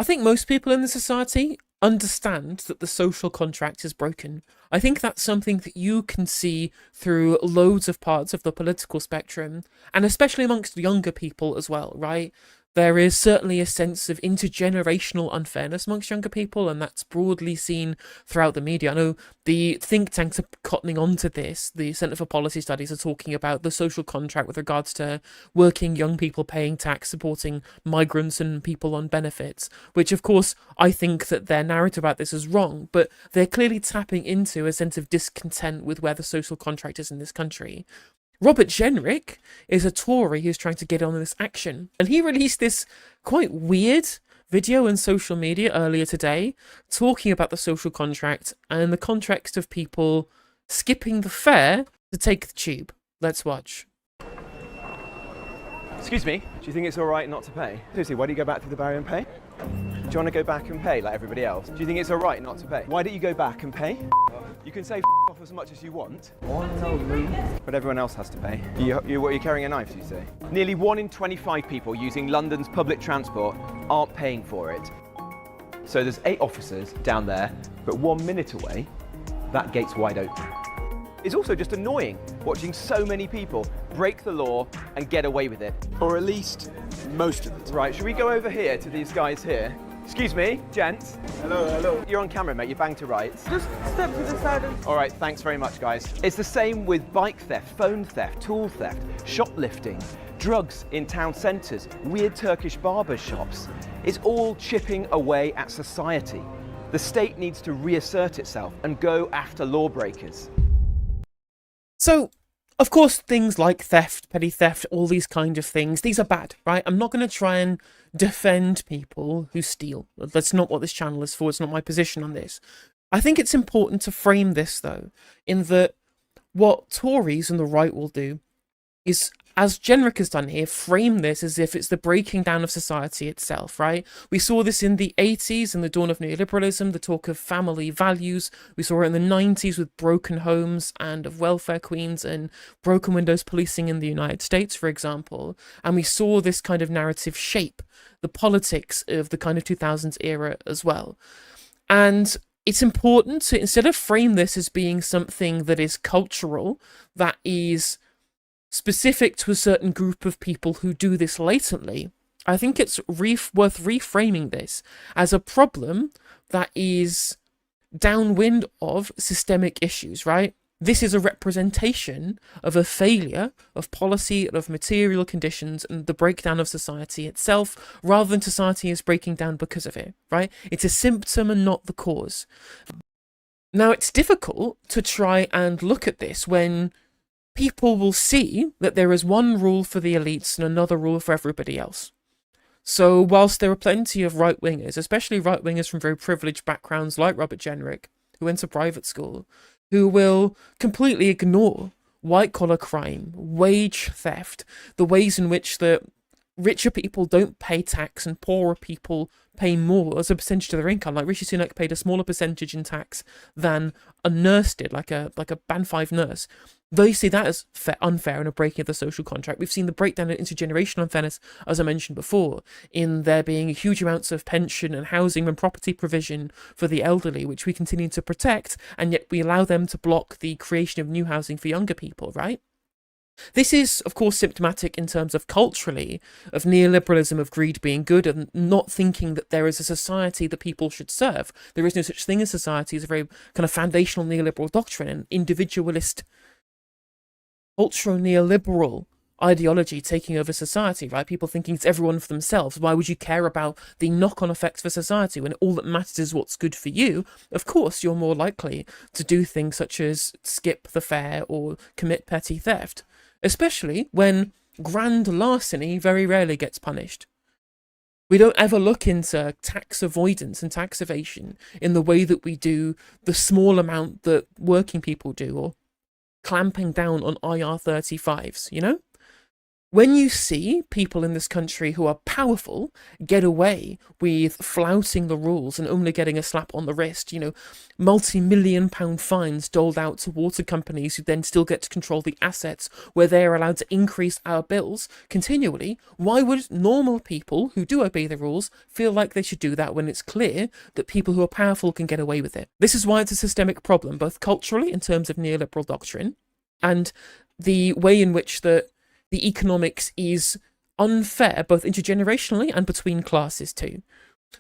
I think most people in the society understand that the social contract is broken. I think that's something that you can see through loads of parts of the political spectrum, and especially amongst younger people as well, right? There is certainly a sense of intergenerational unfairness amongst younger people, and that's broadly seen throughout the media. I know the think tanks are cottoning onto this. The Centre for Policy Studies are talking about the social contract with regards to working young people paying tax, supporting migrants and people on benefits, which of course I think that their narrative about this is wrong, but they're clearly tapping into a sense of discontent with where the social contract is in this country. Robert Jenrick is a Tory who's trying to get on this action, and he released this quite weird video on social media earlier today talking about the social contract and in the context of people skipping the fare to take the tube. Let's watch. Excuse me, do you think it's alright not to pay? Seriously, why do you go back through the barrier and pay? Do you want to go back and pay like everybody else? Do you think it's alright not to pay? Why don't you go back and pay? You can say off as much as you want, but everyone else has to pay. You're carrying a knife, you say? Nearly 1 in 25 people using London's public transport aren't paying for it. So there's 8 officers down there, but 1 minute away, that gate's wide open. It's also just annoying watching so many people break the law and get away with it. Or at least most of it. Right, should we go over here to these guys here? Excuse me, gents. Hello. You're on camera, mate. You're bang to rights. Just step to the side and... All right, thanks very much, guys. It's the same with bike theft, phone theft, tool theft, shoplifting, drugs in town centres, weird Turkish barber shops. It's all chipping away at society. The state needs to reassert itself and go after lawbreakers. So, of course, things like theft, petty theft, all these kind of things, these are bad, right? I'm not going to try and defend people who steal. That's not what this channel is for. It's not my position on this. I think it's important to frame this, though, in that what Tories and the right will do is, as Jenrick has done here, frame this as if it's the breaking down of society itself, right? We saw this in the 80s, in the dawn of neoliberalism, the talk of family values. We saw it in the 90s with broken homes and of welfare queens and broken windows policing in the United States, for example. And we saw this kind of narrative shape the politics of the kind of 2000s era as well. And it's important to, instead of frame this as being something that is cultural, that is specific to a certain group of people who do this latently, I think it's worth reframing this as a problem that is downwind of systemic issues, right? This is a representation of a failure of policy and of material conditions and the breakdown of society itself, rather than society is breaking down because of it, right? It's a symptom and not the cause. Now, it's difficult to try and look at this when people will see that there is one rule for the elites and another rule for everybody else. So whilst there are plenty of right-wingers, especially right-wingers from very privileged backgrounds like Robert Jenrick, who went to private school, who will completely ignore white-collar crime, wage theft, the ways in which the richer people don't pay tax and poorer people pay more as a percentage of their income. Like Rishi Sunak paid a smaller percentage in tax than a nurse did, like a Band 5 nurse. They see that as unfair and a breaking of the social contract. We've seen the breakdown in intergenerational unfairness, as I mentioned before, in there being huge amounts of pension and housing and property provision for the elderly, which we continue to protect, and yet we allow them to block the creation of new housing for younger people, right? This is, of course, symptomatic in terms of culturally, of neoliberalism, of greed being good, and not thinking that there is a society that people should serve. There is no such thing as society. It's a very kind of foundational neoliberal doctrine, and individualist, ultra-neoliberal ideology taking over society, right? People thinking it's everyone for themselves. Why would you care about the knock-on effects for society when all that matters is what's good for you? Of course, you're more likely to do things such as skip the fare or commit petty theft, especially when grand larceny very rarely gets punished. We don't ever look into tax avoidance and tax evasion in the way that we do the small amount that working people do, or clamping down on IR35s, you know? When you see people in this country who are powerful get away with flouting the rules and only getting a slap on the wrist, multi-million-pound fines doled out to water companies who then still get to control the assets where they are allowed to increase our bills continually, why would normal people who do obey the rules feel like they should do that when it's clear that people who are powerful can get away with it? This is why it's a systemic problem, both culturally in terms of neoliberal doctrine and the way in which the economics is unfair, both intergenerationally and between classes too.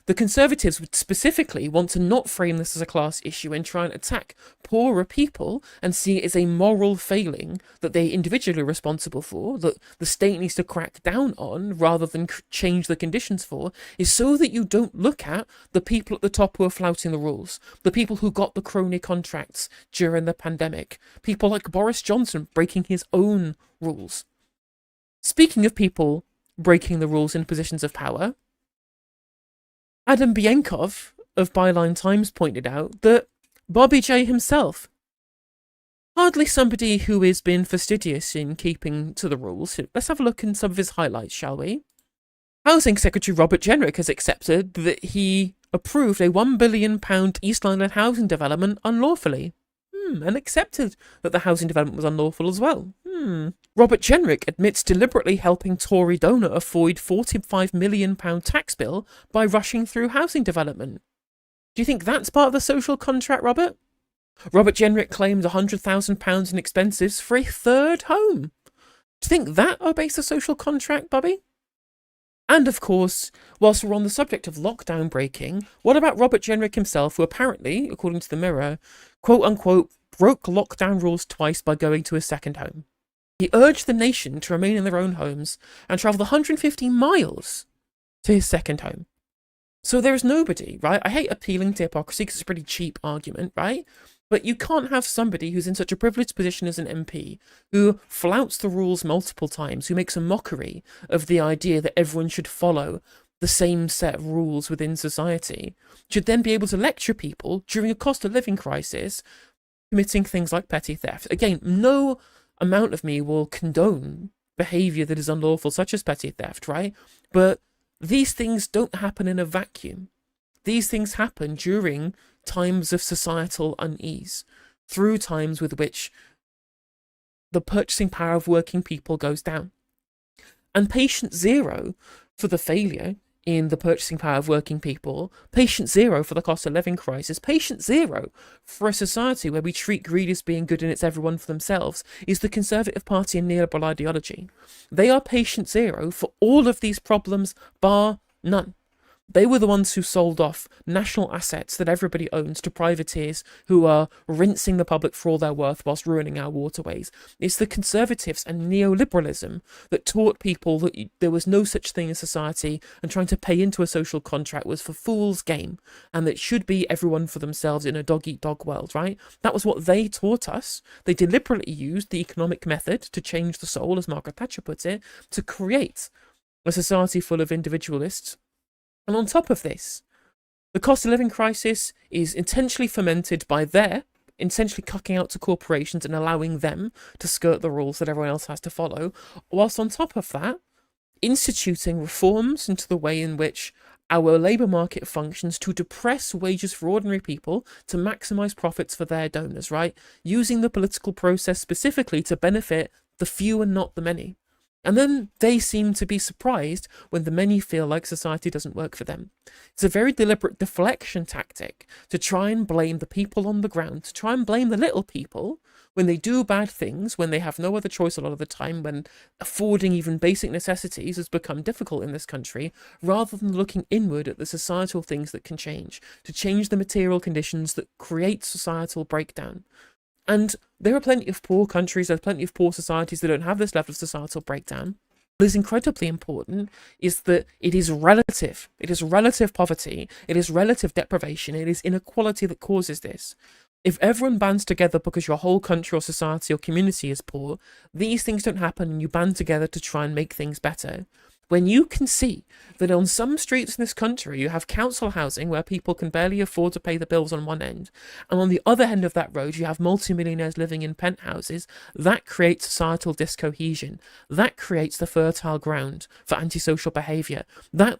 The Conservatives would specifically want to not frame this as a class issue and try and attack poorer people and see it as a moral failing that they're individually responsible for, that the state needs to crack down on rather than change the conditions for, is so that you don't look at the people at the top who are flouting the rules, the people who got the crony contracts during the pandemic, people like Boris Johnson breaking his own rules. Speaking of people breaking the rules in positions of power, Adam Bienkov of Byline Times pointed out that Bobby J himself, hardly somebody who has been fastidious in keeping to the rules. Let's have a look in some of his highlights, shall we? Housing Secretary Robert Jenrick has accepted that he approved a £1 billion East London housing development unlawfully. And accepted that the housing development was unlawful as well. Robert Jenrick admits deliberately helping Tory donor avoid £45 million tax bill by rushing through housing development. Do you think that's part of the social contract, Robert? Robert Jenrick claimed £100,000 in expenses for a third home. Do you think that obeys the social contract, Bobby? And of course, whilst we're on the subject of lockdown breaking, what about Robert Jenrick himself, who apparently, according to the Mirror, quote-unquote, broke lockdown rules twice by going to his second home? He urged the nation to remain in their own homes and travelled 150 miles to his second home. So there's nobody, right? I hate appealing to hypocrisy because it's a pretty cheap argument, right? But you can't have somebody who's in such a privileged position as an MP, who flouts the rules multiple times, who makes a mockery of the idea that everyone should follow the same set of rules within society, should then be able to lecture people during a cost of living crisis, committing things like petty theft. Again, no amount of me will condone behaviour that is unlawful, such as petty theft, right? But these things don't happen in a vacuum. These things happen during times of societal unease, through times with which the purchasing power of working people goes down. And patient zero for the failure in the purchasing power of working people, patient zero for the cost of living crisis, patient zero for a society where we treat greed as being good and it's everyone for themselves, is the Conservative Party and neoliberal ideology. They are patient zero for all of these problems, bar none. They were the ones who sold off national assets that everybody owns to privateers who are rinsing the public for all they're worth whilst ruining our waterways. It's the Conservatives and neoliberalism that taught people that there was no such thing as society, and trying to pay into a social contract was for fool's game, and that it should be everyone for themselves in a dog-eat-dog world, right? That was what they taught us. They deliberately used the economic method to change the soul, as Margaret Thatcher puts it, to create a society full of individualists. And on top of this, the cost of living crisis is intentionally fomented by their essentially cucking out to corporations and allowing them to skirt the rules that everyone else has to follow, whilst on top of that, instituting reforms into the way in which our labour market functions to depress wages for ordinary people to maximise profits for their donors, right? Using the political process specifically to benefit the few and not the many. And then they seem to be surprised when the many feel like society doesn't work for them. It's a very deliberate deflection tactic to try and blame the people on the ground, to try and blame the little people when they do bad things, when they have no other choice a lot of the time, when affording even basic necessities has become difficult in this country, rather than looking inward at the societal things that can change, to change the material conditions that create societal breakdown. And there are plenty of poor countries, there are plenty of poor societies that don't have this level of societal breakdown. What is incredibly important is that it is relative. It is relative poverty. It is relative deprivation. It is inequality that causes this. If everyone bands together because your whole country or society or community is poor, these things don't happen and you band together to try and make things better. when you can see that on some streets in this country you have council housing where people can barely afford to pay the bills on one end, and on the other end of that road you have multimillionaires living in penthouses, that creates societal discohesion. That creates the fertile ground for antisocial behaviour. That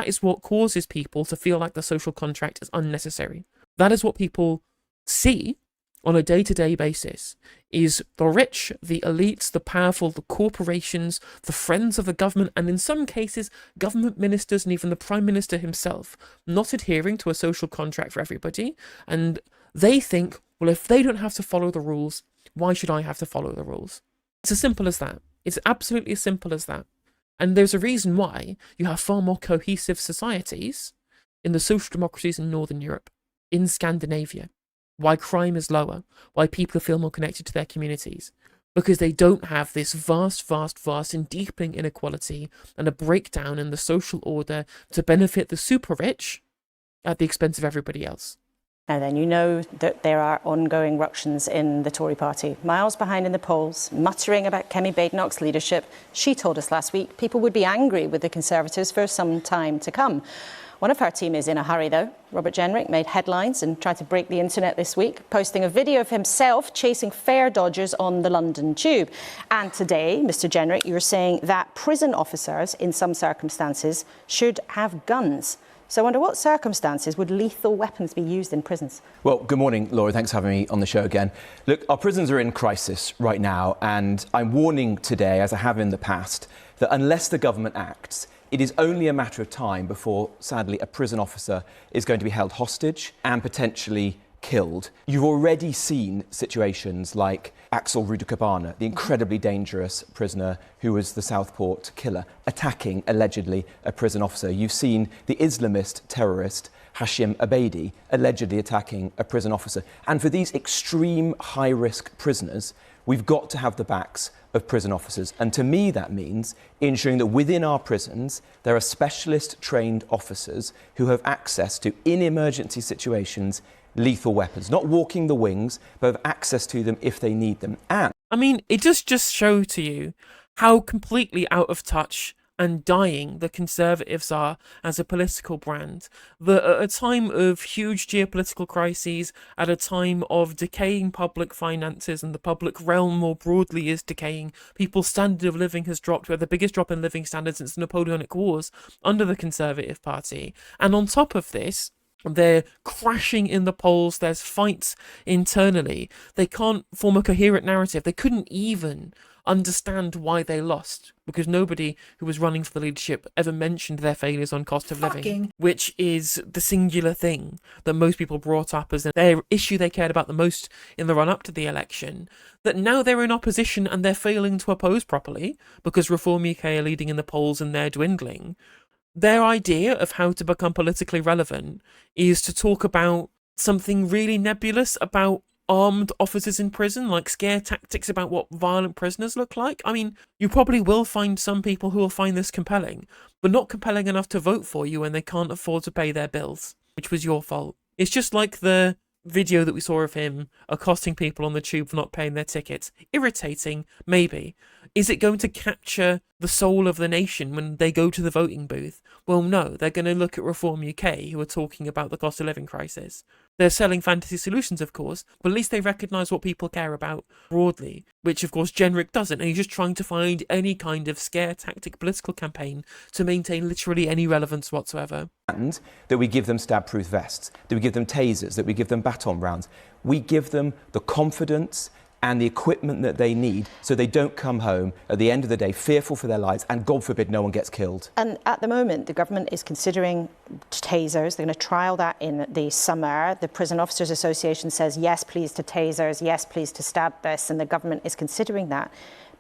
is what causes people to feel like the social contract is unnecessary. That is what people see on a day-to-day basis, is the rich, the elites, the powerful, the corporations, the friends of the government, and in some cases, government ministers and even the Prime Minister himself, not adhering to a social contract for everybody. And they think, well, if they don't have to follow the rules, why should I have to follow the rules? It's as simple as that. It's absolutely as simple as that. And there's a reason why you have far more cohesive societies in the social democracies in Northern Europe, in Scandinavia, why crime is lower, why people feel more connected to their communities, because they don't have this vast and deepening inequality and a breakdown in the social order to benefit the super rich at the expense of everybody else. Now then, you know that there are ongoing ructions in the Tory party, miles behind in the polls, muttering about Kemi Badenoch's leadership. She told us last week people would be angry with the Conservatives for some time to come. One of her team is in a hurry, though. Robert Jenrick made headlines and tried to break the internet this week, posting a video of himself chasing fare dodgers on the London Tube. And today, Mr. Jenrick, you're saying that prison officers, in some circumstances, should have guns. So under what circumstances would lethal weapons be used in prisons? Well, good morning, Laura. Thanks for having me on the show again. Look, our prisons are in crisis right now, and I'm warning today, as I have in the past, that unless the government acts, it is only a matter of time before, sadly, a prison officer is going to be held hostage and potentially killed. You've already seen situations like Axel Rudakabana, the incredibly dangerous prisoner who was the Southport killer, attacking, allegedly, a prison officer. You've seen the Islamist terrorist Hashim Abedi allegedly attacking a prison officer. And for these extreme high-risk prisoners, we've got to have the backs of prison officers. And to me, that means ensuring that within our prisons, there are specialist trained officers who have access to, in emergency situations, lethal weapons, not walking the wings, but have access to them if they need them. And I mean, it does just show to you how completely out of touch and dying the Conservatives are as a political brand. That at a time of huge geopolitical crises, at a time of decaying public finances and the public realm more broadly is decaying, people's standard of living has dropped. We had the biggest drop in living standards since the Napoleonic Wars under the Conservative Party. And on top of this, they're crashing in the polls. There's fights internally. They can't form a coherent narrative. They couldn't even understand why they lost, because nobody who was running for the leadership ever mentioned their failures on cost of living, which is the singular thing that most people brought up as their issue they cared about the most in the run-up to the election. That now they're in opposition and they're failing to oppose properly because Reform UK are leading in the polls and they're dwindling. Their idea of how to become politically relevant is to talk about something really nebulous about armed officers in prison, like scare tactics about what violent prisoners look like. I mean, you probably will find some people who will find this compelling, but not compelling enough to vote for you when they can't afford to pay their bills, which was your fault. It's just like the video that we saw of him accosting people on the tube for not paying their tickets. Irritating, maybe. Is it going to capture the soul of the nation when they go to the voting booth? Well, no, they're going to look at Reform UK, who are talking about the cost of living crisis. They're selling fantasy solutions, of course, but at least they recognise what people care about broadly, which, of course, Jenrick doesn't, and he's just trying to find any kind of scare tactic political campaign to maintain literally any relevance whatsoever. And that we give them stab-proof vests, that we give them tasers, that we give them baton rounds. We give them the confidence and the equipment that they need so they don't come home at the end of the day fearful for their lives and, God forbid, no one gets killed. And at the moment, the government is considering tasers. They're going to trial that in the summer. The Prison Officers Association says yes, please to tasers, yes, please to stab vests, and the government is considering that.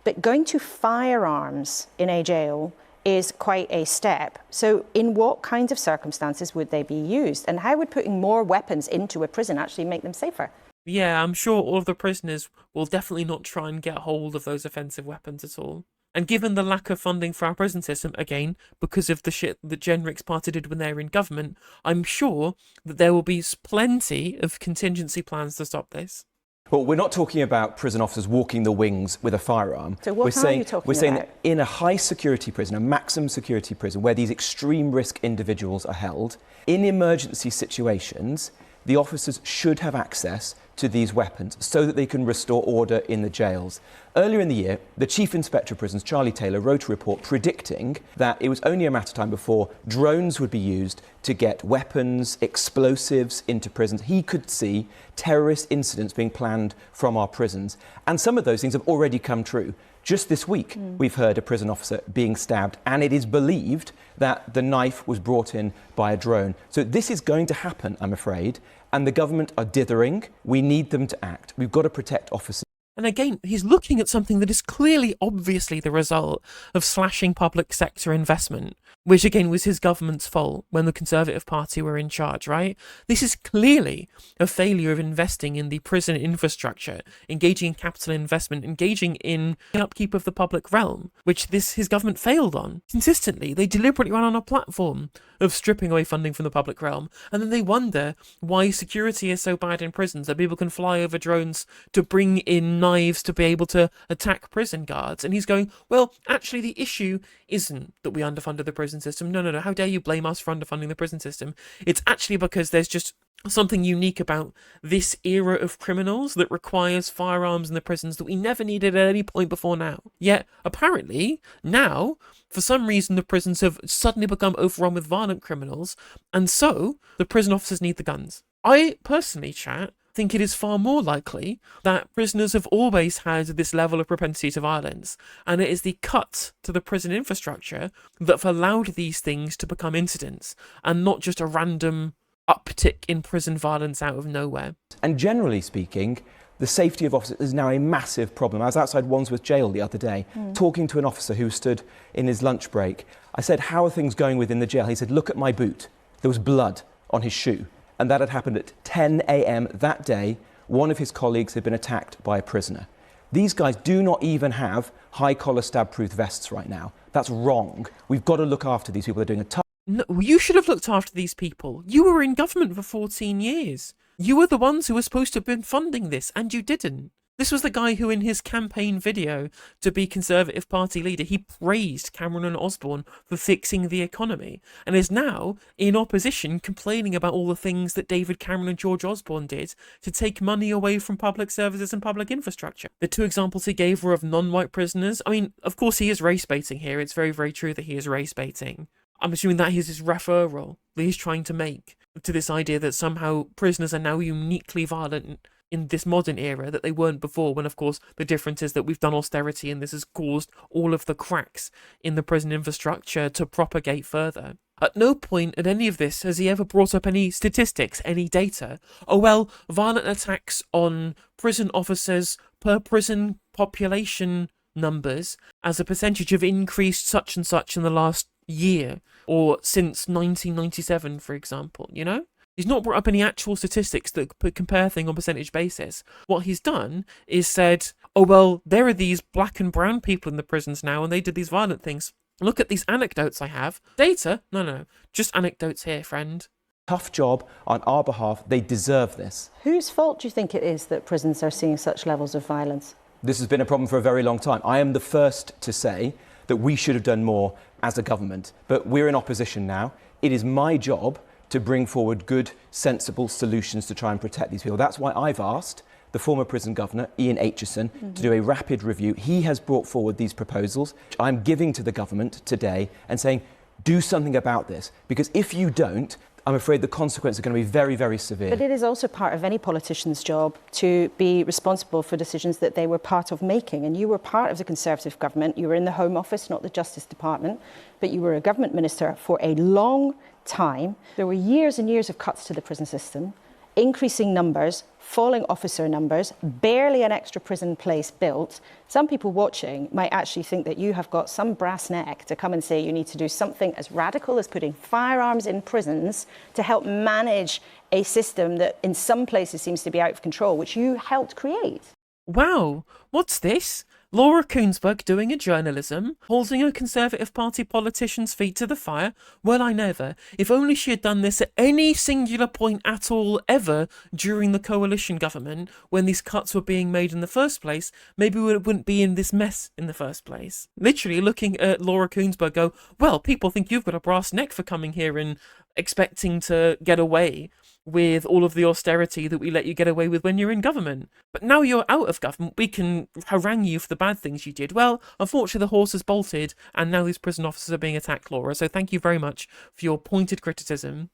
But going to firearms in a jail is quite a step. So in what kinds of circumstances would they be used? And how would putting more weapons into a prison actually make them safer? Yeah, I'm sure all of the prisoners will definitely not try and get hold of those offensive weapons at all. And given the lack of funding for our prison system, again, because of the shit that Jenrick's party did when they were in government, I'm sure that there will be plenty of contingency plans to stop this. Well, we're not talking about prison officers walking the wings with a firearm. So what are you talking We're saying about? that in a high security prison, a maximum security prison, where these extreme risk individuals are held, in emergency situations, the officers should have access to these weapons so that they can restore order in the jails. Earlier in the year, the Chief Inspector of Prisons, Charlie Taylor, wrote a report predicting that it was only a matter of time before drones would be used to get weapons, explosives into prisons. He could see terrorist incidents being planned from our prisons. And some of those things have already come true. Just this week, we've heard a prison officer being stabbed, and it is believed that the knife was brought in by a drone. So this is going to happen, I'm afraid, and the government are dithering. We need them to act. We've got to protect officers. And again, he's looking at something that is clearly, obviously the result of slashing public sector investment, which again was his government's fault when the Conservative Party were in charge, right? This is clearly a failure of investing in the prison infrastructure, engaging in capital investment, engaging in upkeep of the public realm, which his government failed on. Consistently, they deliberately run on a platform of stripping away funding from the public realm, and then they wonder why security is so bad in prisons that people can fly over drones to bring in knives to be able to attack prison guards. And he's going, well, actually the issue isn't that we underfunded the prison system. No, how dare you blame us for underfunding the prison system? It's actually because there's just something unique about this era of criminals that requires firearms in the prisons that we never needed at any point before now. Yet, apparently, now, for some reason, the prisons have suddenly become overrun with violent criminals, and so the prison officers need the guns. I personally, chat, think it is far more likely that prisoners have always had this level of propensity to violence, and it is the cut to the prison infrastructure that have allowed these things to become incidents, and not just a random uptick in prison violence out of nowhere. And generally speaking, the safety of officers is now a massive problem. I was outside Wandsworth Jail the other day, talking to an officer who stood in his lunch break. I said, how are things going within the jail? He said, look at my boot. There was blood on his shoe. And that had happened at 10 a.m. that day. One of his colleagues had been attacked by a prisoner. These guys do not even have high-collar stab-proof vests right now. That's wrong. We've got to look after these people. They're doing a tough... No, you should have looked after these people. You were in government for 14 years. You were the ones who were supposed to have been funding this, and you didn't. This was the guy who, in his campaign video to be Conservative Party leader, he praised Cameron and Osborne for fixing the economy, and is now in opposition complaining about all the things that David Cameron and George Osborne did to take money away from public services and public infrastructure. The two examples he gave were of non-white prisoners. I mean, of course he is race baiting here. It's very, very true that he is race baiting. I'm assuming that is his referral that he's trying to make to this idea that somehow prisoners are now uniquely violent in this modern era that they weren't before, when of course the difference is that we've done austerity and this has caused all of the cracks in the prison infrastructure to propagate further. At no point at any of this has he ever brought up any statistics, any data. Oh well, violent attacks on prison officers per prison population numbers as a percentage have increased such and such in the last year, or since 1997, for example, you know? He's not brought up any actual statistics that compare things on percentage basis. What he's done is said, oh well, there are these black and brown people in the prisons now and they did these violent things. Look at these anecdotes I have. Data? No, just anecdotes here, friend. Tough job on our behalf. They deserve this. Whose fault do you think it is that prisons are seeing such levels of violence? This has been a problem for a very long time. I am the first to say that we should have done more as a government, but we're in opposition now. It is my job to bring forward good, sensible solutions to try and protect these people. That's why I've asked the former prison governor, Ian Aitchison, to do a rapid review. He has brought forward these proposals. I'm giving to the government today and saying, do something about this, because if you don't, I'm afraid the consequences are going to be very, very severe. But it is also part of any politician's job to be responsible for decisions that they were part of making. And you were part of the Conservative government. You were in the Home Office, not the Justice Department, but you were a government minister for a long time. There were years and years of cuts to the prison system, increasing numbers, falling officer numbers, barely an extra prison place built. Some people watching might actually think that you have got some brass neck to come and say you need to do something as radical as putting firearms in prisons to help manage a system that in some places seems to be out of control, which you helped create. Wow, what's this? Laura Kuenssberg doing a journalism, holding a Conservative Party politician's feet to the fire? Well, I never. If only she had done this at any singular point at all ever during the coalition government, when these cuts were being made in the first place, maybe we wouldn't be in this mess in the first place. Literally looking at Laura Kuenssberg go, well, people think you've got a brass neck for coming here and expecting to get away with all of the austerity that we let you get away with when you're in government. But now you're out of government, we can harangue you for the bad things you did. Well, unfortunately, the horse has bolted, and now these prison officers are being attacked, Laura. So thank you very much for your pointed criticism.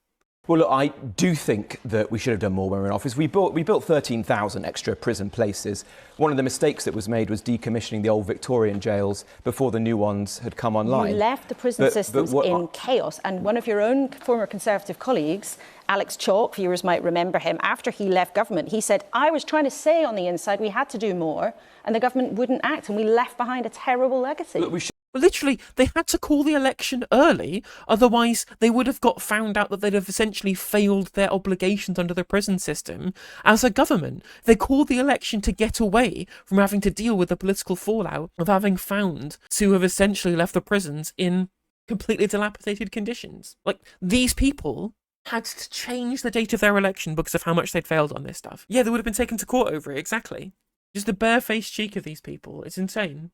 Well, look, I do think that we should have done more when we were in office. We built 13,000 extra prison places. One of the mistakes that was made was decommissioning the old Victorian jails before the new ones had come online. You left the prison systems in chaos. And one of your own former Conservative colleagues, Alex Chalk, viewers might remember him, after he left government, he said, I was trying to say on the inside we had to do more, and the government wouldn't act, and we left behind a terrible legacy. Look, Literally, they had to call the election early, otherwise they would have got found out that they'd have essentially failed their obligations under the prison system as a government. They called the election to get away from having to deal with the political fallout of having found to have essentially left the prisons in completely dilapidated conditions. Like, these people had to change the date of their election because of how much they'd failed on this stuff. Yeah, they would have been taken to court over it, exactly. Just the barefaced cheek of these people. It's insane.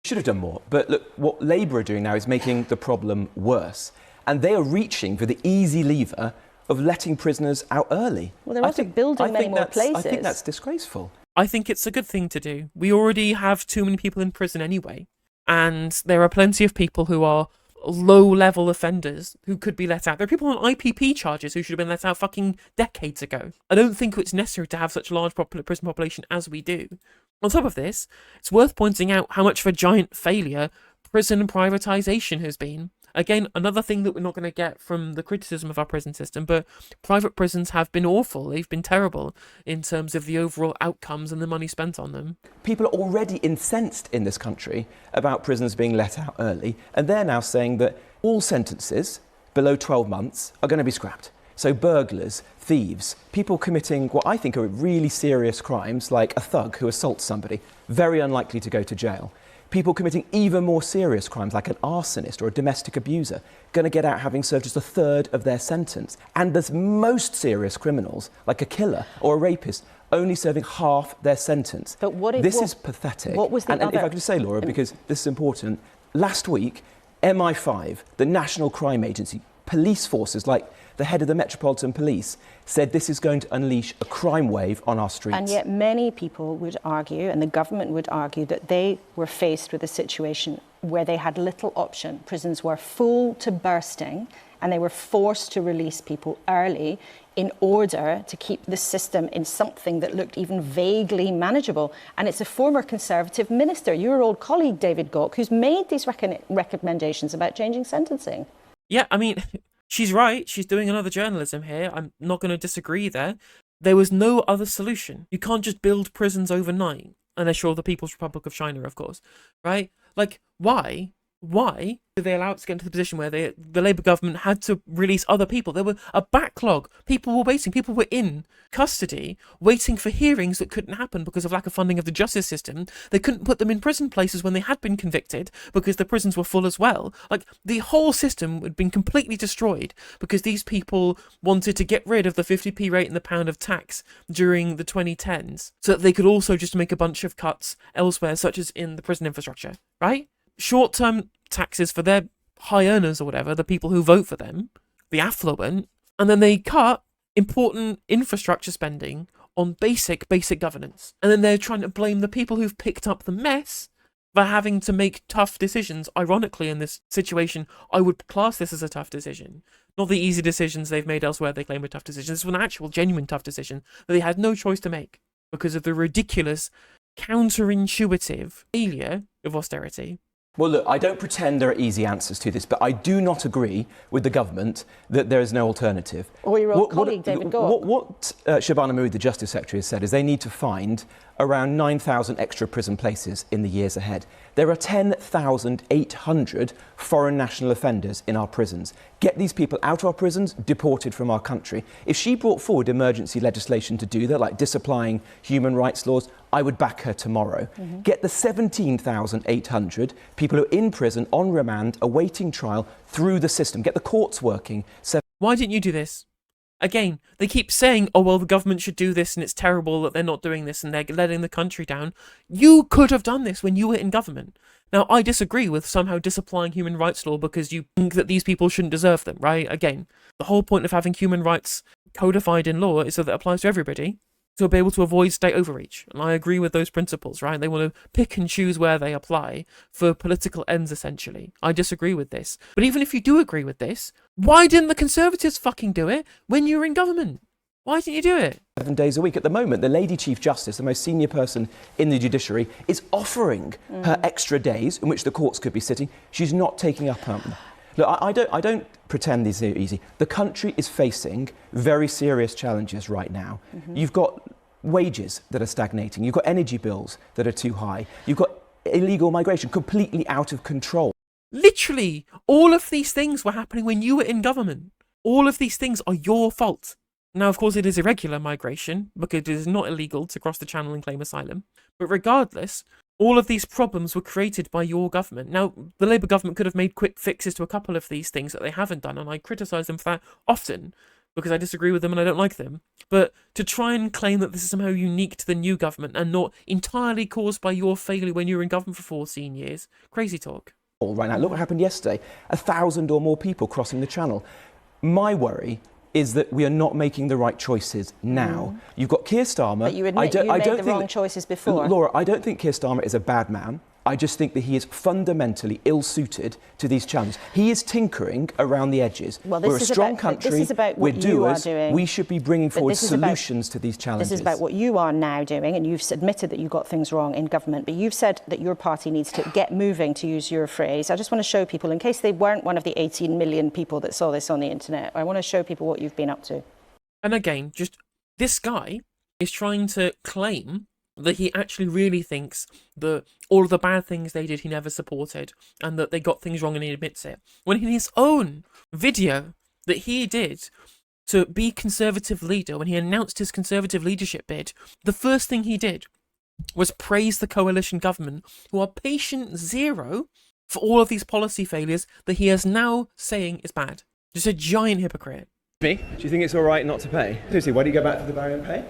Should have done more. But look, what Labour are doing now is making the problem worse. And they are reaching for the easy lever of letting prisoners out early. Well, they're also building many more places. I think that's disgraceful. I think it's a good thing to do. We already have too many people in prison anyway. And there are plenty of people who are low-level offenders who could be let out. There are people on IPP charges who should have been let out fucking decades ago. I don't think it's necessary to have such a large prison population as we do. On top of this, it's worth pointing out how much of a giant failure prison privatisation has been. Again, another thing that we're not going to get from the criticism of our prison system, but private prisons have been awful. They've been terrible in terms of the overall outcomes and the money spent on them. People are already incensed in this country about prisoners being let out early, and they're now saying that all sentences below 12 months are going to be scrapped. So burglars, thieves, people committing what I think are really serious crimes, like a thug who assaults somebody, very unlikely to go to jail. People committing even more serious crimes, like an arsonist or a domestic abuser, going to get out having served just a third of their sentence. And the most serious criminals, like a killer or a rapist, only serving half their sentence. But what if, this is pathetic. What was the and if I could just say, Laura, because this is important, last week, MI5, the National Crime Agency, police forces like the head of the Metropolitan Police, said this is going to unleash a crime wave on our streets. And yet many people would argue, and the government would argue, that they were faced with a situation where they had little option. Prisons were full to bursting, and they were forced to release people early in order to keep the system in something that looked even vaguely manageable. And it's a former Conservative minister, your old colleague David Gauke, who's made these recommendations about changing sentencing. Yeah, I mean, she's right. She's doing another journalism here. I'm not going to disagree there. There was no other solution. You can't just build prisons overnight, unless you're the People's Republic of China, of course, right? Like, why? Why did they allow it to get into the position where the Labour government had to release other people? There were a backlog. People were waiting. People were in custody, waiting for hearings that couldn't happen because of lack of funding of the justice system. They couldn't put them in prison places when they had been convicted because the prisons were full as well. Like, the whole system had been completely destroyed because these people wanted to get rid of the 50p rate in the pound of tax during the 2010s so that they could also just make a bunch of cuts elsewhere, such as in the prison infrastructure, right? Short-term taxes for their high earners or whatever, the people who vote for them, the affluent, and then they cut important infrastructure spending on basic governance. And then they're trying to blame the people who've picked up the mess for having to make tough decisions. Ironically, in this situation, I would class this as a tough decision. Not the easy decisions they've made elsewhere they claim are tough decisions. This was an actual, genuine tough decision that they had no choice to make because of the ridiculous, counterintuitive failure of austerity. Well, look, I don't pretend there are easy answers to this, but I do not agree with the government that there is no alternative. Or your old colleague, David Gauke. What Shabana Mahmood, the Justice Secretary, has said is they need to find around 9,000 extra prison places in the years ahead. There are 10,800 foreign national offenders in our prisons. Get these people out of our prisons, deported from our country. If she brought forward emergency legislation to do that, like disapplying human rights laws, I would back her tomorrow. Get the 17,800 people who are in prison, on remand, awaiting trial, through the system. Get the courts working. Why didn't you do this? Again, they keep saying, oh, well, the government should do this and it's terrible that they're not doing this and they're letting the country down. You could have done this when you were in government. Now, I disagree with somehow disapplying human rights law because you think that these people shouldn't deserve them, right? Again, the whole point of having human rights codified in law is so that it applies to everybody, to be able to avoid state overreach. And I agree with those principles, right? They want to pick and choose where they apply for political ends, essentially. I disagree with this. But even if you do agree with this, why didn't the Conservatives fucking do it when you were in government? Why didn't you do it? 7 days a week. At the moment, the Lady Chief Justice, the most senior person in the judiciary, is offering her extra days in which the courts could be sitting. She's not taking up Look, I don't pretend these are easy. The country is facing very serious challenges right now. You've got wages that are stagnating. You've got energy bills that are too high. You've got illegal migration completely out of control. Literally, all of these things were happening when you were in government. All of these things are your fault. Now, of course, it is irregular migration, because it is not illegal to cross the channel and claim asylum. But regardless, all of these problems were created by your government. Now, the Labour government could have made quick fixes to a couple of these things that they haven't done, and I criticise them for that often, because I disagree with them and I don't like them. But to try and claim that this is somehow unique to the new government and not entirely caused by your failure when you were in government for 14 years, crazy talk. Right now, look what happened yesterday. 1,000 or more people crossing the channel. My worry is that we are not making the right choices now. You've got Keir Starmer. But you admit you made the wrong choices before. Laura, I don't think Keir Starmer is a bad man. I just think that he is fundamentally ill-suited to these challenges. He is tinkering around the edges. Well, we're a strong country. This is about what we're doers. You are doing. We should be bringing forward solutions to these challenges. This is about what you are now doing, and you've admitted that you got things wrong in government, but you've said that your party needs to get moving, to use your phrase. I just want to show people, in case they weren't one of the 18 million people that saw this on the internet, I want to show people what you've been up to. And again, just this guy is trying to claim that he actually really thinks that all of the bad things they did he never supported and that they got things wrong and he admits it. When in his own video that he did to be Conservative leader, when he announced his Conservative leadership bid, the first thing he did was praise the coalition government, who are patient zero for all of these policy failures that he is now saying is bad. Just a giant hypocrite. Me? Do you think it's all right not to pay? Seriously, why do you go back to the barrier and pay?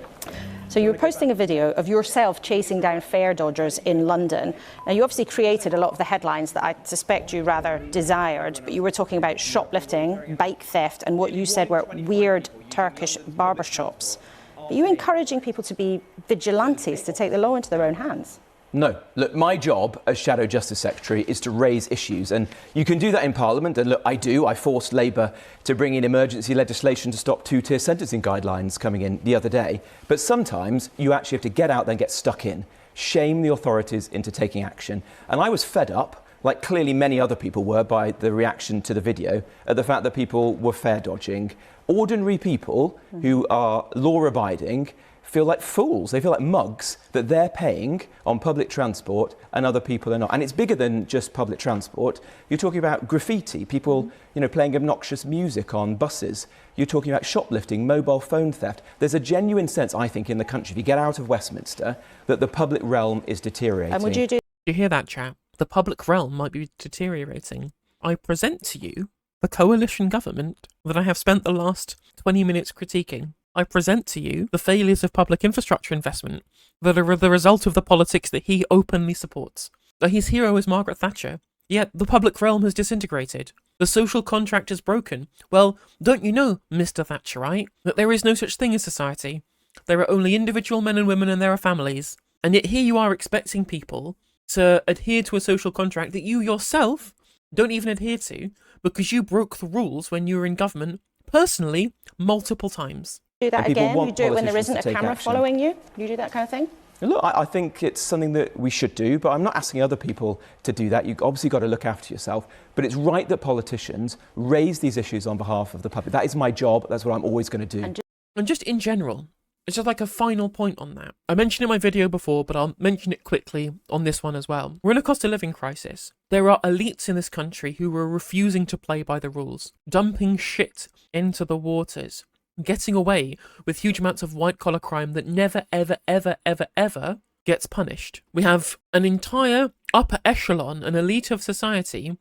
So you were posting a video of yourself chasing down fare dodgers in London. Now, you obviously created a lot of the headlines that I suspect you rather desired, but you were talking about shoplifting, bike theft, and what you said were weird Turkish barbershops. Are you encouraging people to be vigilantes, to take the law into their own hands? No. Look, my job as Shadow Justice Secretary is to raise issues, and you can do that in Parliament, and look, I do. I forced Labour to bring in emergency legislation to stop two-tier sentencing guidelines coming in the other day. But sometimes you actually have to get out there and get stuck in, shame the authorities into taking action. And I was fed up, like clearly many other people were, by the reaction to the video, at the fact that people were fare dodging. Ordinary people who are law-abiding feel like fools. They feel like mugs that they're paying on public transport and other people are not. And it's bigger than just public transport. You're talking about graffiti, people, playing obnoxious music on buses. You're talking about shoplifting, mobile phone theft. There's a genuine sense, I think, in the country, if you get out of Westminster, that the public realm is deteriorating. And would you do? You hear that, chap? The public realm might be deteriorating. I present to you the coalition government that I have spent the last 20 minutes critiquing. I present to you the failures of public infrastructure investment that are the result of the politics that he openly supports. That his hero is Margaret Thatcher, yet the public realm has disintegrated. The social contract is broken. Well, don't you know, Mr. Thatcherite, that there is no such thing as society? There are only individual men and women and there are families. And yet here you are expecting people to adhere to a social contract that you yourself don't even adhere to because you broke the rules when you were in government, personally, multiple times. Do that again? You do it when there isn't a camera following you? You do that kind of thing? Look, I think it's something that we should do, but I'm not asking other people to do that. You've obviously got to look after yourself. But it's right that politicians raise these issues on behalf of the public. That is my job. That's what I'm always going to do. And just in general, it's just like a final point on that. I mentioned it in my video before, but I'll mention it quickly on this one as well. We're in a cost of living crisis. There are elites in this country who are refusing to play by the rules, dumping shit into the waters, getting away with huge amounts of white-collar crime that never, ever, ever, ever, ever gets punished. We have an entire upper echelon, an elite of society,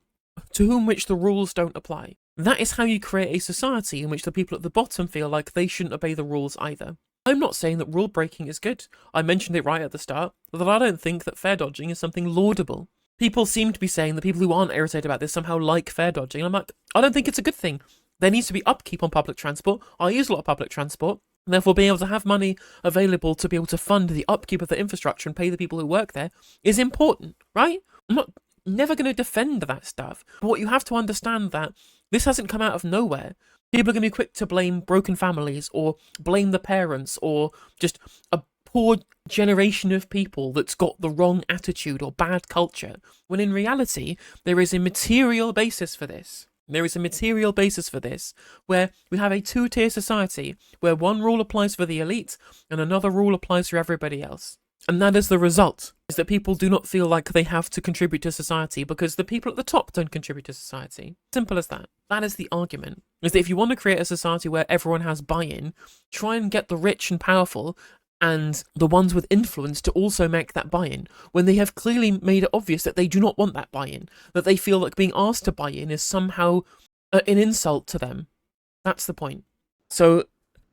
to whom which the rules don't apply. That is how you create a society in which the people at the bottom feel like they shouldn't obey the rules either. I'm not saying that rule breaking is good. I mentioned it right at the start, that I don't think that fair dodging is something laudable. People seem to be saying that people who aren't irritated about this somehow like fair dodging. I'm like, I don't think it's a good thing. There needs to be upkeep on public transport. I use a lot of public transport. And therefore, being able to have money available to be able to fund the upkeep of the infrastructure and pay the people who work there is important, right? I'm not never going to defend that stuff. But what you have to understand that this hasn't come out of nowhere. People are going to be quick to blame broken families or blame the parents or just a poor generation of people that's got the wrong attitude or bad culture, when in reality, there is a material basis for this. There is a material basis for this, where we have a two-tier society, where one rule applies for the elite and another rule applies for everybody else. And that is the result, is that people do not feel like they have to contribute to society because the people at the top don't contribute to society. Simple as that. That is the argument, is that if you want to create a society where everyone has buy-in, try and get the rich and powerful and the ones with influence to also make that buy-in, when they have clearly made it obvious that they do not want that buy-in, that they feel like being asked to buy in is somehow an insult to them. That's the point. So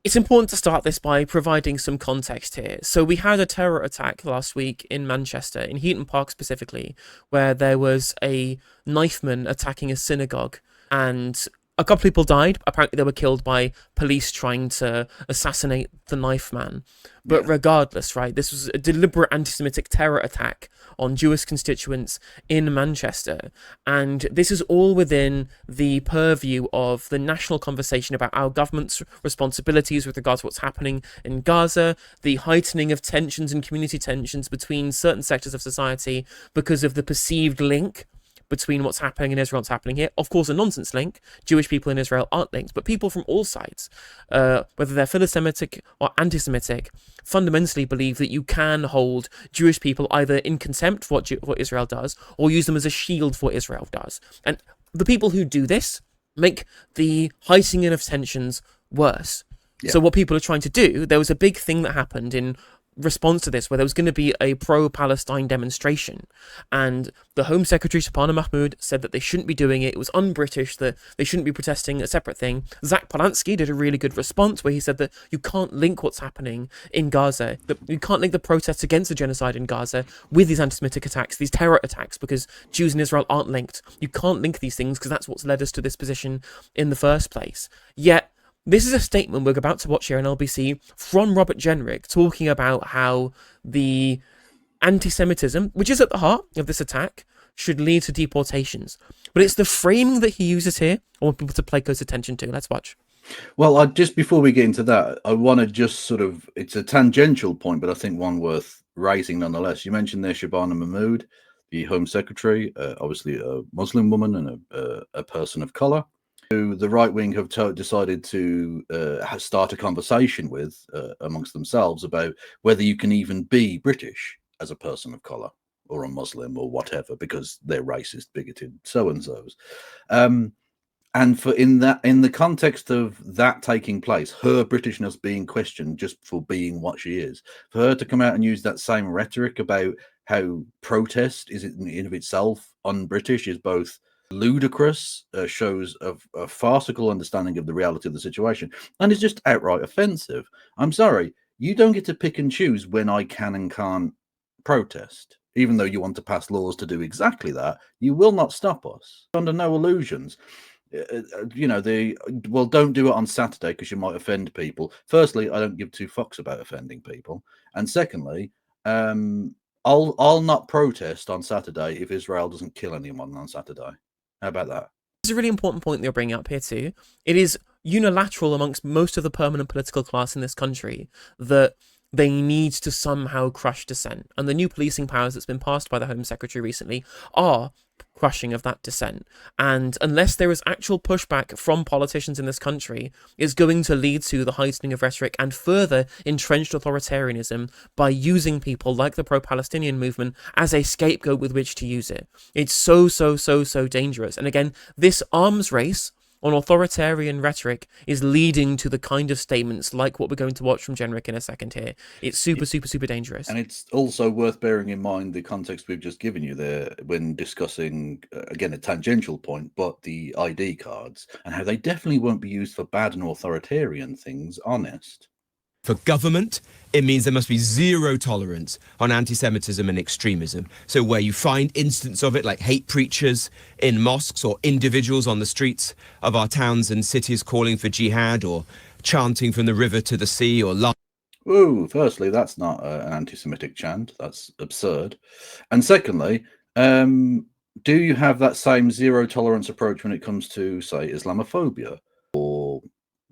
it's important to start this by providing some context here. So we had a terror attack last week in Manchester, in Heaton Park specifically, where there was a knifeman attacking a synagogue, and a couple of people died. Apparently they were killed by police trying to assassinate the knife man. But regardless, right, this was a deliberate anti-Semitic terror attack on Jewish constituents in Manchester. And this is all within the purview of the national conversation about our government's responsibilities with regards to what's happening in Gaza, the heightening of tensions and community tensions between certain sectors of society because of the perceived link between what's happening in Israel and what's happening here. Of course, a nonsense link. Jewish people in Israel aren't linked, but people from all sides, whether they're philo-Semitic or anti-Semitic, fundamentally believe that you can hold Jewish people either in contempt for what Israel does or use them as a shield for what Israel does. And the people who do this make the heightening of tensions worse. Yeah. So what people are trying to do, there was a big thing that happened in response to this where there was going to be a pro-Palestine demonstration, and the Home Secretary Subhana Mahmoud said that they shouldn't be doing it. It was un-British, that they shouldn't be protesting a separate thing. Zach Polanski did a really good response where he said that you can't link what's happening in Gaza, that you can't link the protests against the genocide in Gaza with these anti-Semitic attacks, these terror attacks, because Jews in Israel aren't linked. You can't link these things because that's what's led us to this position in the first place. Yet this is a statement we're about to watch here on LBC from Robert Jenrick, talking about how the anti-Semitism, which is at the heart of this attack, should lead to deportations. But it's the framing that he uses here I want people to pay close attention to. Let's watch. Well, just before we get into that, I want to just sort of, it's a tangential point, but I think one worth raising nonetheless. You mentioned there Shabana Mahmood, the Home Secretary, obviously a Muslim woman and a person of colour, who the right wing have decided to start a conversation with amongst themselves about whether you can even be British as a person of colour or a Muslim or whatever, because they're racist, bigoted, so-and-sos. And for in the context of that taking place, her Britishness being questioned just for being what she is, for her to come out and use that same rhetoric about how protest is in of itself un-British is both ludicrous, shows a farcical understanding of the reality of the situation, and is just outright offensive. I'm sorry, you don't get to pick and choose when I can and can't protest. Even though you want to pass laws to do exactly that, you will not stop us. Under no illusions. Well, don't do it on Saturday because you might offend people. Firstly, I don't give two fucks about offending people, and secondly, I'll not protest on Saturday if Israel doesn't kill anyone on Saturday. How about that? It's a really important point that you're bringing up here too. It is unilateral amongst most of the permanent political class in this country that they need to somehow crush dissent. And the new policing powers that's been passed by the Home Secretary recently are crushing of that dissent. And unless there is actual pushback from politicians in this country, it's going to lead to the heightening of rhetoric and further entrenched authoritarianism by using people like the pro-Palestinian movement as a scapegoat with which to use it. It's so dangerous. And again, this arms race on authoritarian rhetoric is leading to the kind of statements like what we're going to watch from Jenrick in a second here. It's super, super, super dangerous. And it's also worth bearing in mind the context we've just given you there when discussing, again, a tangential point, but the ID cards and how they definitely won't be used for bad and authoritarian things, honest. For government, it means there must be zero tolerance on anti-Semitism and extremism. So where you find instances of it, like hate preachers in mosques or individuals on the streets of our towns and cities calling for jihad or chanting from the river to the sea or Whoa, firstly, that's not an anti-Semitic chant. That's absurd. And secondly, do you have that same zero tolerance approach when it comes to, say, Islamophobia or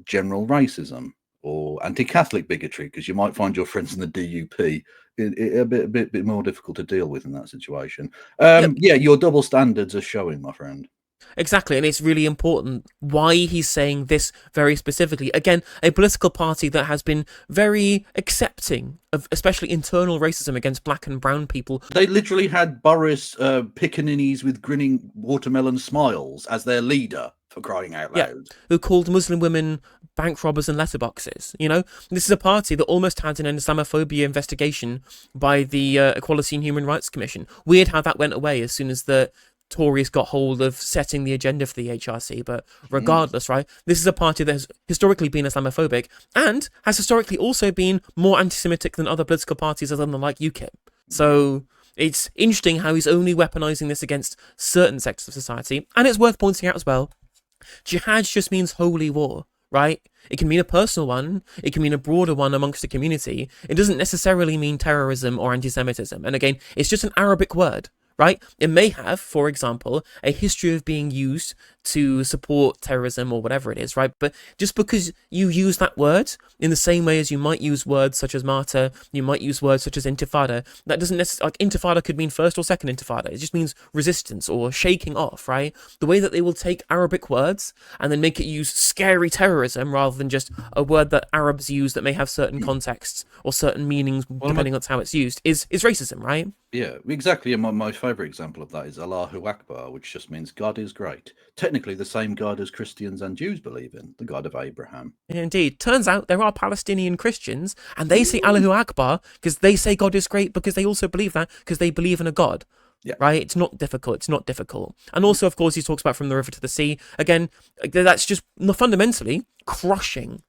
general racism or anti-Catholic bigotry? Because you might find your friends in the DUP a bit more difficult to deal with in that situation. Yeah, your double standards are showing, my friend. Exactly, and it's really important why he's saying this very specifically. Again, a political party that has been very accepting of especially internal racism against black and brown people. They literally had Boris Pickaninnies with grinning watermelon smiles as their leader, for crying out loud. Yeah, who called Muslim women bank robbers and letterboxes. You know, this is a party that almost had an Islamophobia investigation by the Equality and Human Rights Commission. Weird how that went away as soon as the Tories got hold of setting the agenda for the HRC, but regardless, right, this is a party that has historically been Islamophobic and has historically also been more anti-Semitic than other political parties other than like UKIP. So it's interesting how he's only weaponizing this against certain sectors of society. And it's worth pointing out as well, jihad just means holy war, right? It can mean a personal one, it can mean a broader one amongst the community. It doesn't necessarily mean terrorism or anti-Semitism. And again, it's just an Arabic word. Right? It may have, for example, a history of being used to support terrorism or whatever it is, right? But just because you use that word in the same way as you might use words such as martyr, you might use words such as intifada, that doesn't necessarily, like intifada could mean first or second intifada. It just means resistance or shaking off, right? The way that they will take Arabic words and then make it use scary terrorism rather than just a word that Arabs use that may have certain contexts or certain meanings depending on how it's used is racism, right? Yeah, exactly. And my favourite example of that is Allahu Akbar, which just means God is great. Technically the same God as Christians and Jews believe in, the God of Abraham. Indeed. Turns out there are Palestinian Christians and they say Allahu Akbar because they say God is great because they also believe that because they believe in a God. Yeah. Right? It's not difficult. It's not difficult. And also, of course, he talks about from the river to the sea. Again, that's just fundamentally crushing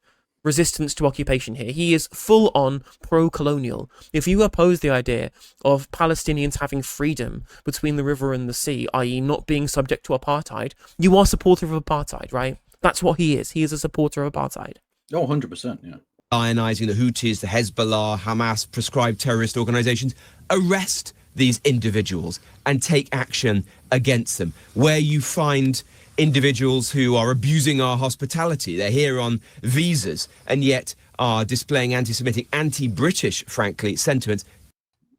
resistance to occupation here. He is full on pro-colonial. If you oppose the idea of Palestinians having freedom between the river and the sea, i.e. not being subject to apartheid, you are supportive of apartheid, right? That's what he is. He is a supporter of apartheid. Oh, 100%, yeah. Lionizing the Houthis, the Hezbollah, Hamas, prescribed terrorist organizations. Arrest these individuals and take action against them. Where you find individuals who are abusing our hospitality, they're here on visas and yet are displaying anti-Semitic, anti-British, frankly, sentiments.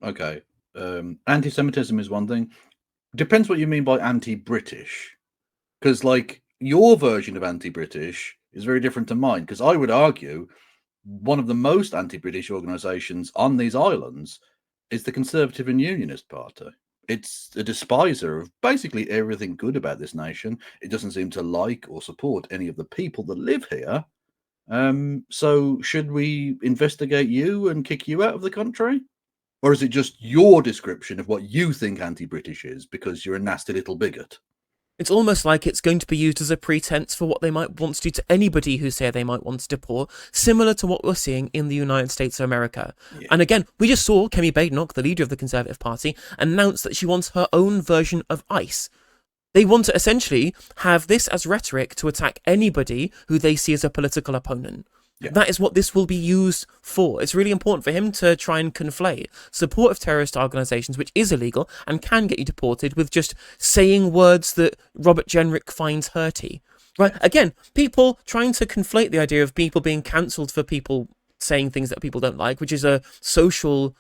Okay, anti-Semitism is one thing. Depends what you mean by anti-British, because like your version of anti-British is very different to mine, because I would argue one of the most anti-British organisations on these islands is the Conservative and Unionist Party. It's a despiser of basically everything good about this nation. It doesn't seem to like or support any of the people that live here. So should we investigate you and kick you out of the country? Or is it just your description of what you think anti-British is because you're a nasty little bigot? It's almost like it's going to be used as a pretense for what they might want to do to anybody who say they might want to deport, similar to what we're seeing in the United States of America. Yeah. And again, we just saw Kemi Badenoch, the leader of the Conservative Party, announce that she wants her own version of ICE. They want to essentially have this as rhetoric to attack anybody who they see as a political opponent. Yeah. That is what this will be used for. It's really important for him to try and conflate support of terrorist organisations, which is illegal and can get you deported, with just saying words that Robert Jenrick finds hurty. Right? Again, people trying to conflate the idea of people being cancelled for people saying things that people don't like, which is a social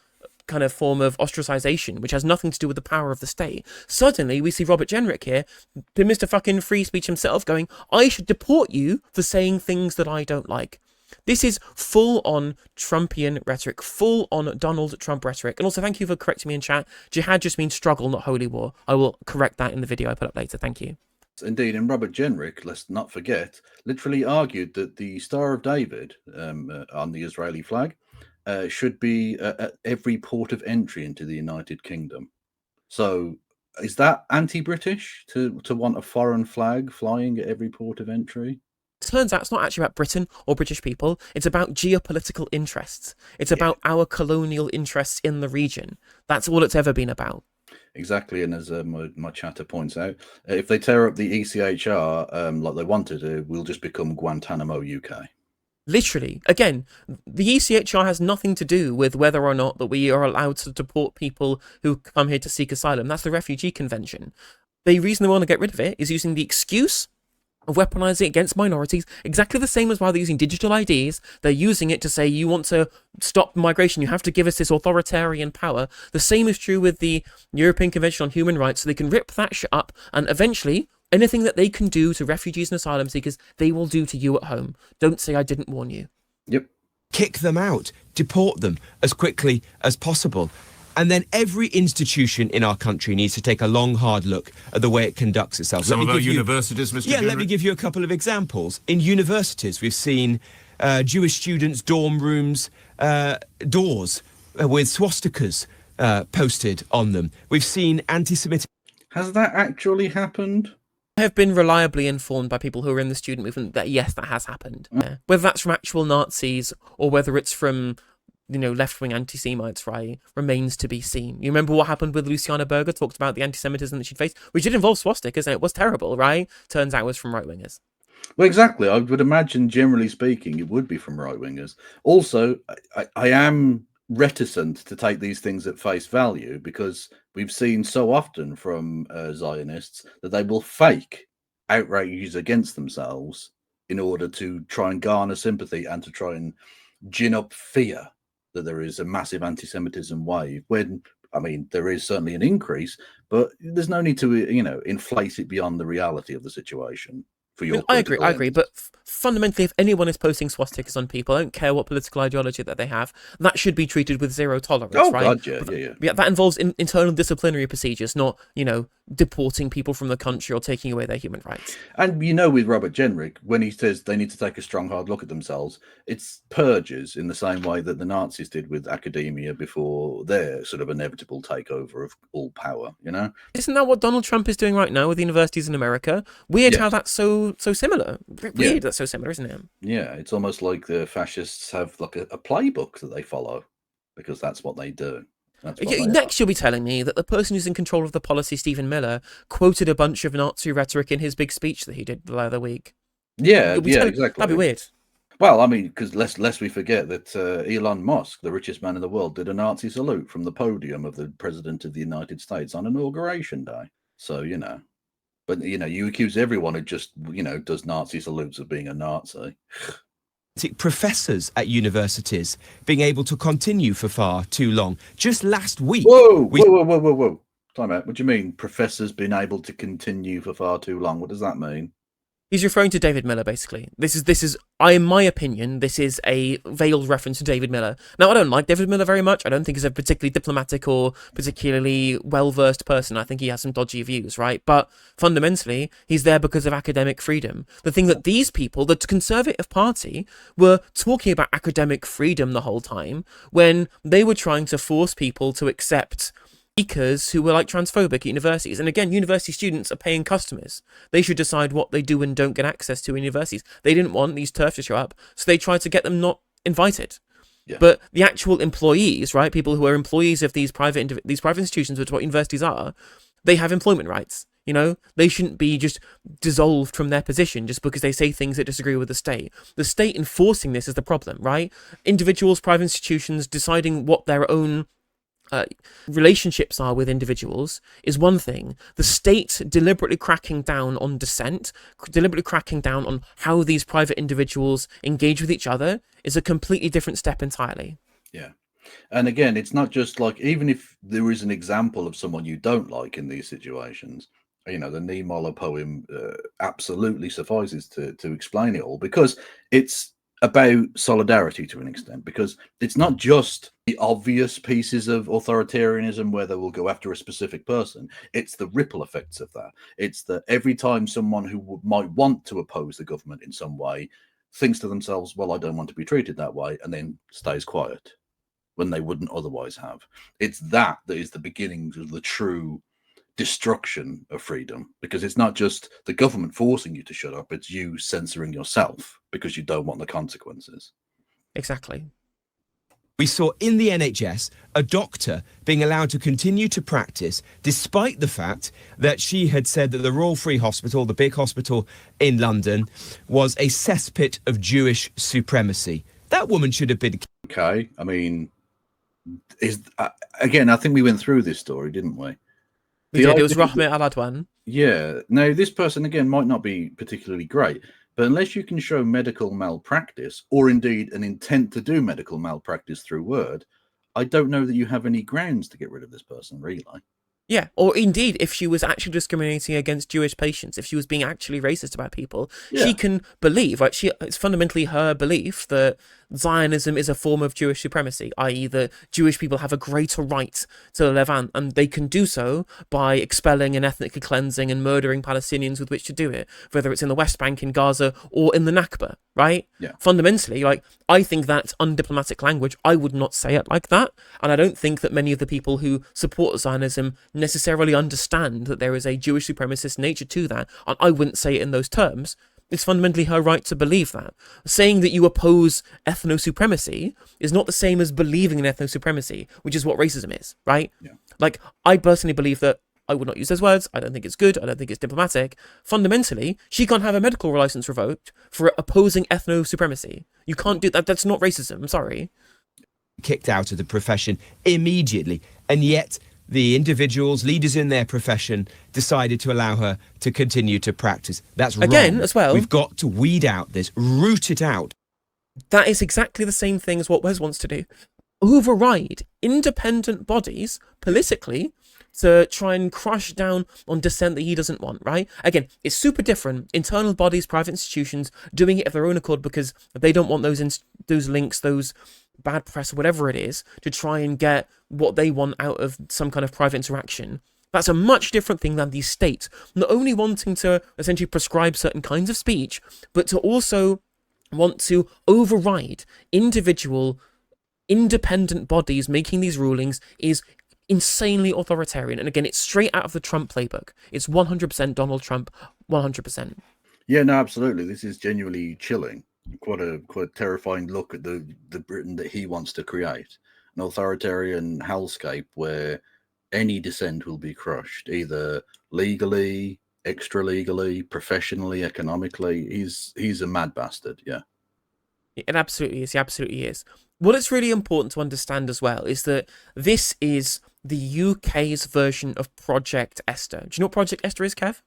kind of form of ostracization, which has nothing to do with the power of the state. Suddenly, we see Robert Jenrick here, Mr. fucking free speech himself, going, I should deport you for saying things that I don't like. This is full-on Trumpian rhetoric, full-on Donald Trump rhetoric. And also, thank you for correcting me in chat. Jihad just means struggle, not holy war. I will correct that in the video I put up later. Thank you. Indeed, and Robert Jenrick, let's not forget, literally argued that the Star of David on the Israeli flag should be at every port of entry into the United Kingdom. So, is that anti-British to want a foreign flag flying at every port of entry? Turns out it's not actually about Britain or British people. It's about geopolitical interests. It's about our colonial interests in the region. That's all it's ever been about. Exactly, and as my chatter points out, if they tear up the ECHR like they want to do, we'll just become Guantanamo, UK. Literally, again, the ECHR has nothing to do with whether or not that we are allowed to deport people who come here to seek asylum. That's the Refugee Convention. The reason they want to get rid of it is using the excuse of weaponizing it against minorities, exactly the same as why they're using digital IDs. They're using it to say, you want to stop migration, you have to give us this authoritarian power. The same is true with the European Convention on Human Rights, so they can rip that shit up, and eventually, anything that they can do to refugees and asylum seekers, they will do to you at home. Don't say I didn't warn you. Yep. Kick them out, deport them as quickly as possible. And then every institution in our country needs to take a long, hard look at the way it conducts itself. Some of our universities, Mr. Yeah, let me Jenrick. give you a couple of examples. In universities, we've seen Jewish students' dorm rooms doors with swastikas posted on them. We've seen anti-Semitic... Has that actually happened? I have been reliably informed by people who are in the student movement that yes, that has happened. Yeah. Whether that's from actual Nazis or whether it's from left-wing anti-Semites, right, remains to be seen. You remember what happened with Luciana Berger, talked about the anti-Semitism that she'd faced, which did involve swastikas, and it was terrible, right? Turns out it was from right-wingers. Well, exactly. I would imagine, generally speaking, it would be from right-wingers. Also, I am reticent to take these things at face value because we've seen so often from Zionists that they will fake outrages against themselves in order to try and garner sympathy and to try and gin up fear that there is a massive anti-Semitism wave, when, I mean, there is certainly an increase, but there's no need to, inflate it beyond the reality of the situation. I agree, but fundamentally, if anyone is posting swastikas on people, I don't care what political ideology that they have, that should be treated with zero tolerance, right? God, yeah. That involves internal disciplinary procedures, not, deporting people from the country or taking away their human rights. And with Robert Jenrick, when he says they need to take a strong, hard look at themselves, it's purges in the same way that the Nazis did with academia before their sort of inevitable takeover of all power, Isn't that what Donald Trump is doing right now with universities in America? Weird how that's so similar. Weird that's so similar, isn't it? Yeah, it's almost like the fascists have like a playbook that they follow because that's what they do. Next, you'll be telling me that the person who's in control of the policy, Stephen Miller, quoted a bunch of Nazi rhetoric in his big speech that he did the other week. Yeah, exactly. That'd be weird. Well, I mean, because lest we forget that Elon Musk, the richest man in the world, did a Nazi salute from the podium of the President of the United States on Inauguration Day. So, but, you accuse everyone who just, does Nazi salutes of being a Nazi. Professors at universities being able to continue for far too long. Just last week... Whoa. Time out. What do you mean, professors being able to continue for far too long? What does that mean? He's referring to David Miller, basically. This is, in my opinion, this is a veiled reference to David Miller. Now, I don't like David Miller very much. I don't think he's a particularly diplomatic or particularly well-versed person. I think he has some dodgy views, right? But fundamentally, he's there because of academic freedom. The thing that these people, the Conservative Party, were talking about academic freedom the whole time when they were trying to force people to accept speakers who were like transphobic at universities. And again, university students are paying customers. They should decide what they do and don't get access to in universities. They didn't want these TERFs to show up, so they tried to get them not invited. Yeah. But the actual employees, right, people who are employees of these private institutions, which is what universities are, they have employment rights. They shouldn't be just dissolved from their position just because they say things that disagree with the state. The state enforcing this is the problem, right? Individuals, private institutions deciding what their own relationships are with individuals is one thing. The state deliberately cracking down on dissent, deliberately cracking down on how these private individuals engage with each other is a completely different step entirely. Yeah. And again, it's not just like, even if there is an example of someone you don't like in these situations, the Niemoller poem absolutely suffices to explain it all, because it's about solidarity to an extent, because it's not just the obvious pieces of authoritarianism where they will go after a specific person. It's the ripple effects of that. It's that every time someone who might want to oppose the government in some way thinks to themselves, well, I don't want to be treated that way, and then stays quiet when they wouldn't otherwise have. It's that is the beginnings of the true destruction of freedom, because it's not just the government forcing you to shut up, it's you censoring yourself because you don't want the consequences. Exactly. We saw in the NHS a doctor being allowed to continue to practice despite the fact that she had said that the Royal Free Hospital, the big hospital in London, was a cesspit of Jewish supremacy. That woman should have been... Okay, I mean, again, I think we went through this story, didn't we? We did. It was Rahmet Al-Adwan. Yeah. Now, this person, again, might not be particularly great, but unless you can show medical malpractice, or indeed an intent to do medical malpractice through word, I don't know that you have any grounds to get rid of this person, really. Yeah, or indeed, if she was actually discriminating against Jewish patients, if she was being actually racist about people, she can believe, right? It's fundamentally her belief that Zionism is a form of Jewish supremacy, i.e. that Jewish people have a greater right to the Levant, and they can do so by expelling and ethnically cleansing and murdering Palestinians with which to do it, whether it's in the West Bank, in Gaza, or in the Nakba, right? Yeah. Fundamentally, like, I think that's undiplomatic language. I would not say it like that, and I don't think that many of the people who support Zionism necessarily understand that there is a Jewish supremacist nature to that, and I wouldn't say it in those terms. It's fundamentally her right to believe that. Saying that you oppose ethno-supremacy is not the same as believing in ethno-supremacy, which is what racism is, right? Yeah. Like, I personally believe that I would not use those words. I don't think it's good. I don't think it's diplomatic. Fundamentally, she can't have a medical license revoked for opposing ethno-supremacy. You can't do that. That's not racism. I'm sorry. Kicked out of the profession immediately, and yet the individuals, leaders in their profession, decided to allow her to continue to practice. That's wrong. Again, as well, we've got to weed out this, root it out. That is exactly the same thing as what Wes wants to do. Override independent bodies politically to try and crush down on dissent that he doesn't want, right? Again, it's super different. Internal bodies, private institutions, doing it of their own accord because they don't want those links, those bad press, whatever it is, to try and get what they want out of some kind of private interaction. That's a much different thing than the state not only wanting to essentially prescribe certain kinds of speech, but to also want to override individual independent bodies making these rulings is insanely authoritarian. And again, it's straight out of the Trump playbook. It's 100% Donald Trump, 100%. Yeah, no, absolutely. This is genuinely chilling. Quite a terrifying look at the Britain that he wants to create. An authoritarian hellscape where any dissent will be crushed, either legally, extra legally, professionally, economically. He's a mad bastard, yeah. It absolutely is. He absolutely is. What is really important to understand as well is that this is the UK's version of Project Esther. Do you know what Project Esther is, Kev?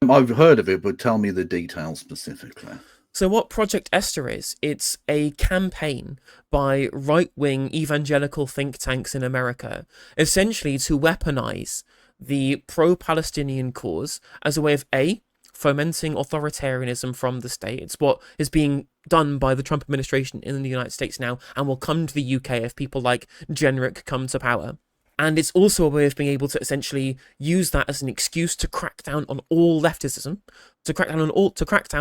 I've heard of it, but tell me the details specifically. So what Project Esther is, it's a campaign by right-wing evangelical think tanks in America, essentially to weaponize the pro-Palestinian cause as a way of A, fomenting authoritarianism from the state. It's what is being done by the Trump administration in the United States now and will come to the UK if people like Jenrick come to power. And it's also a way of being able to essentially use that as an excuse to crack down on all leftism, to crack down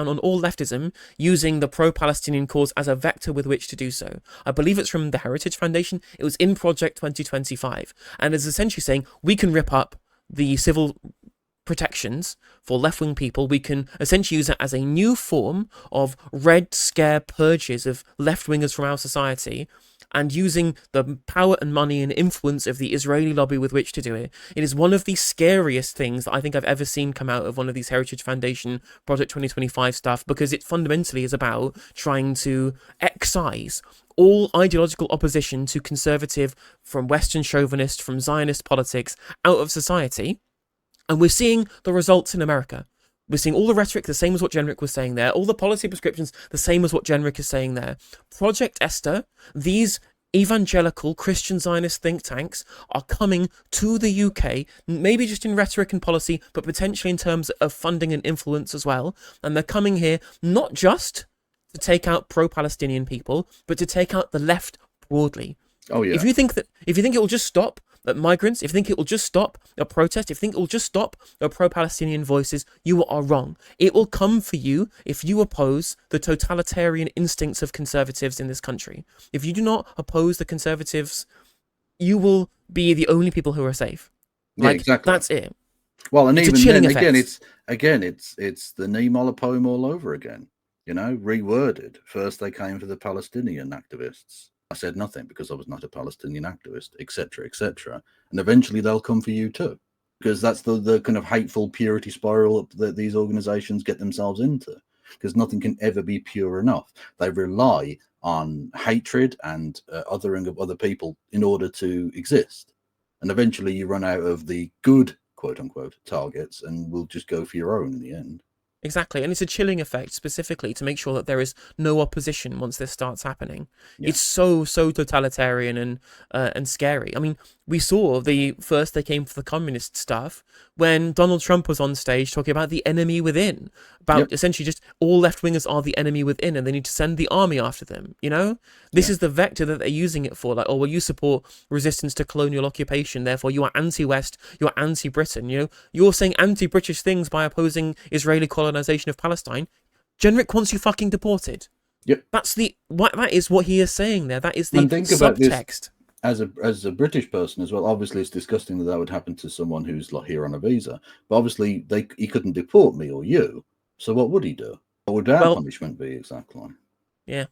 on all leftism, using the pro-Palestinian cause as a vector with which to do so. I believe it's from the Heritage Foundation. It was in Project 2025, and is essentially saying we can rip up the civil protections for left-wing people. We can essentially use it as a new form of Red Scare purges of left-wingers from our society, and using the power and money and influence of the Israeli lobby with which to do it. It is one of the scariest things that I think I've ever seen come out of one of these Heritage Foundation Project 2025 stuff, because it fundamentally is about trying to excise all ideological opposition to conservative, from Western chauvinist, from Zionist politics out of society. And we're seeing the results in America. We're seeing all the rhetoric the same as what Jenrick was saying there, all the policy prescriptions the same as what Jenrick is saying there. Project Esther, these evangelical Christian Zionist think tanks are coming to the UK, maybe just in rhetoric and policy, but potentially in terms of funding and influence as well. And they're coming here not just to take out pro-Palestinian people, but to take out the left broadly. Oh yeah. If you think it will just stop at migrants, if you think it will just stop at protest, if you think it will just stop at pro-Palestinian voices, you are wrong. It will come for you if you oppose the totalitarian instincts of conservatives in this country. If you do not oppose the conservatives, you will be the only people who are safe. Yeah, exactly. That's it. Well, and It's a even chilling then, effect. it's the Niemoller poem all over again. You know, reworded. First they came for the Palestinian activists. I said nothing because I was not a Palestinian activist, etc., etc. And eventually they'll come for you too, because that's the kind of hateful purity spiral that these organizations get themselves into. Because nothing can ever be pure enough. They rely on hatred and othering of other people in order to exist. And eventually you run out of the good, quote unquote, targets and will just go for your own in the end. Exactly, and it's a chilling effect specifically to make sure that there is no opposition once this starts happening. Yeah. It's so totalitarian and scary. I mean, we saw the first they came for the communist stuff when Donald Trump was on stage talking about the enemy within, about essentially just all left-wingers are the enemy within and they need to send the army after them, you know? This is the vector that they're using it for, like, oh, well, you support resistance to colonial occupation, therefore you are anti-West, you're anti-Britain, you know? You're saying anti-British things by opposing Israeli colonization of Palestine. Jenrick wants you fucking deported. Yep. That is what he is saying there. That is the And think about subtext. This, as a British person as well, obviously it's disgusting that would happen to someone who's like here on a visa. But obviously he couldn't deport me or you. So what would he do? What would our punishment be exactly? Yeah.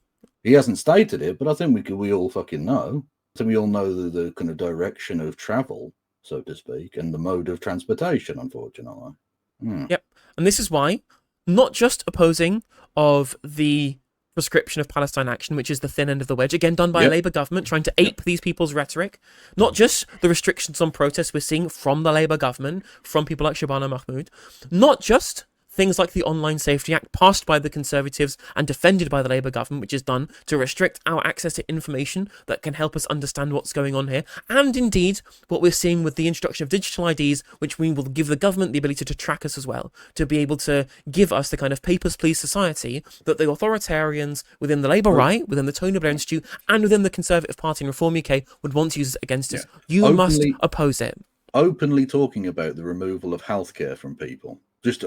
He hasn't stated it, but I think we all fucking know. So we all know the kind of direction of travel, so to speak, and the mode of transportation, unfortunately. Yep. And this is why, not just opposing of the prescription of Palestine action, which is the thin end of the wedge, again done by a Labour government trying to ape these people's rhetoric, not just the restrictions on protests we're seeing from the Labour government, from people like Shabana Mahmood, not just things like the Online Safety Act passed by the Conservatives and defended by the Labour government, which is done to restrict our access to information that can help us understand what's going on here, and indeed what we're seeing with the introduction of digital IDs, which we will give the government the ability to track us as well, to be able to give us the kind of papers, please society that the authoritarians within the Labour right, within the Tony Blair Institute, and within the Conservative Party and Reform UK would want to use against us. You must oppose it. Openly talking about the removal of healthcare from people.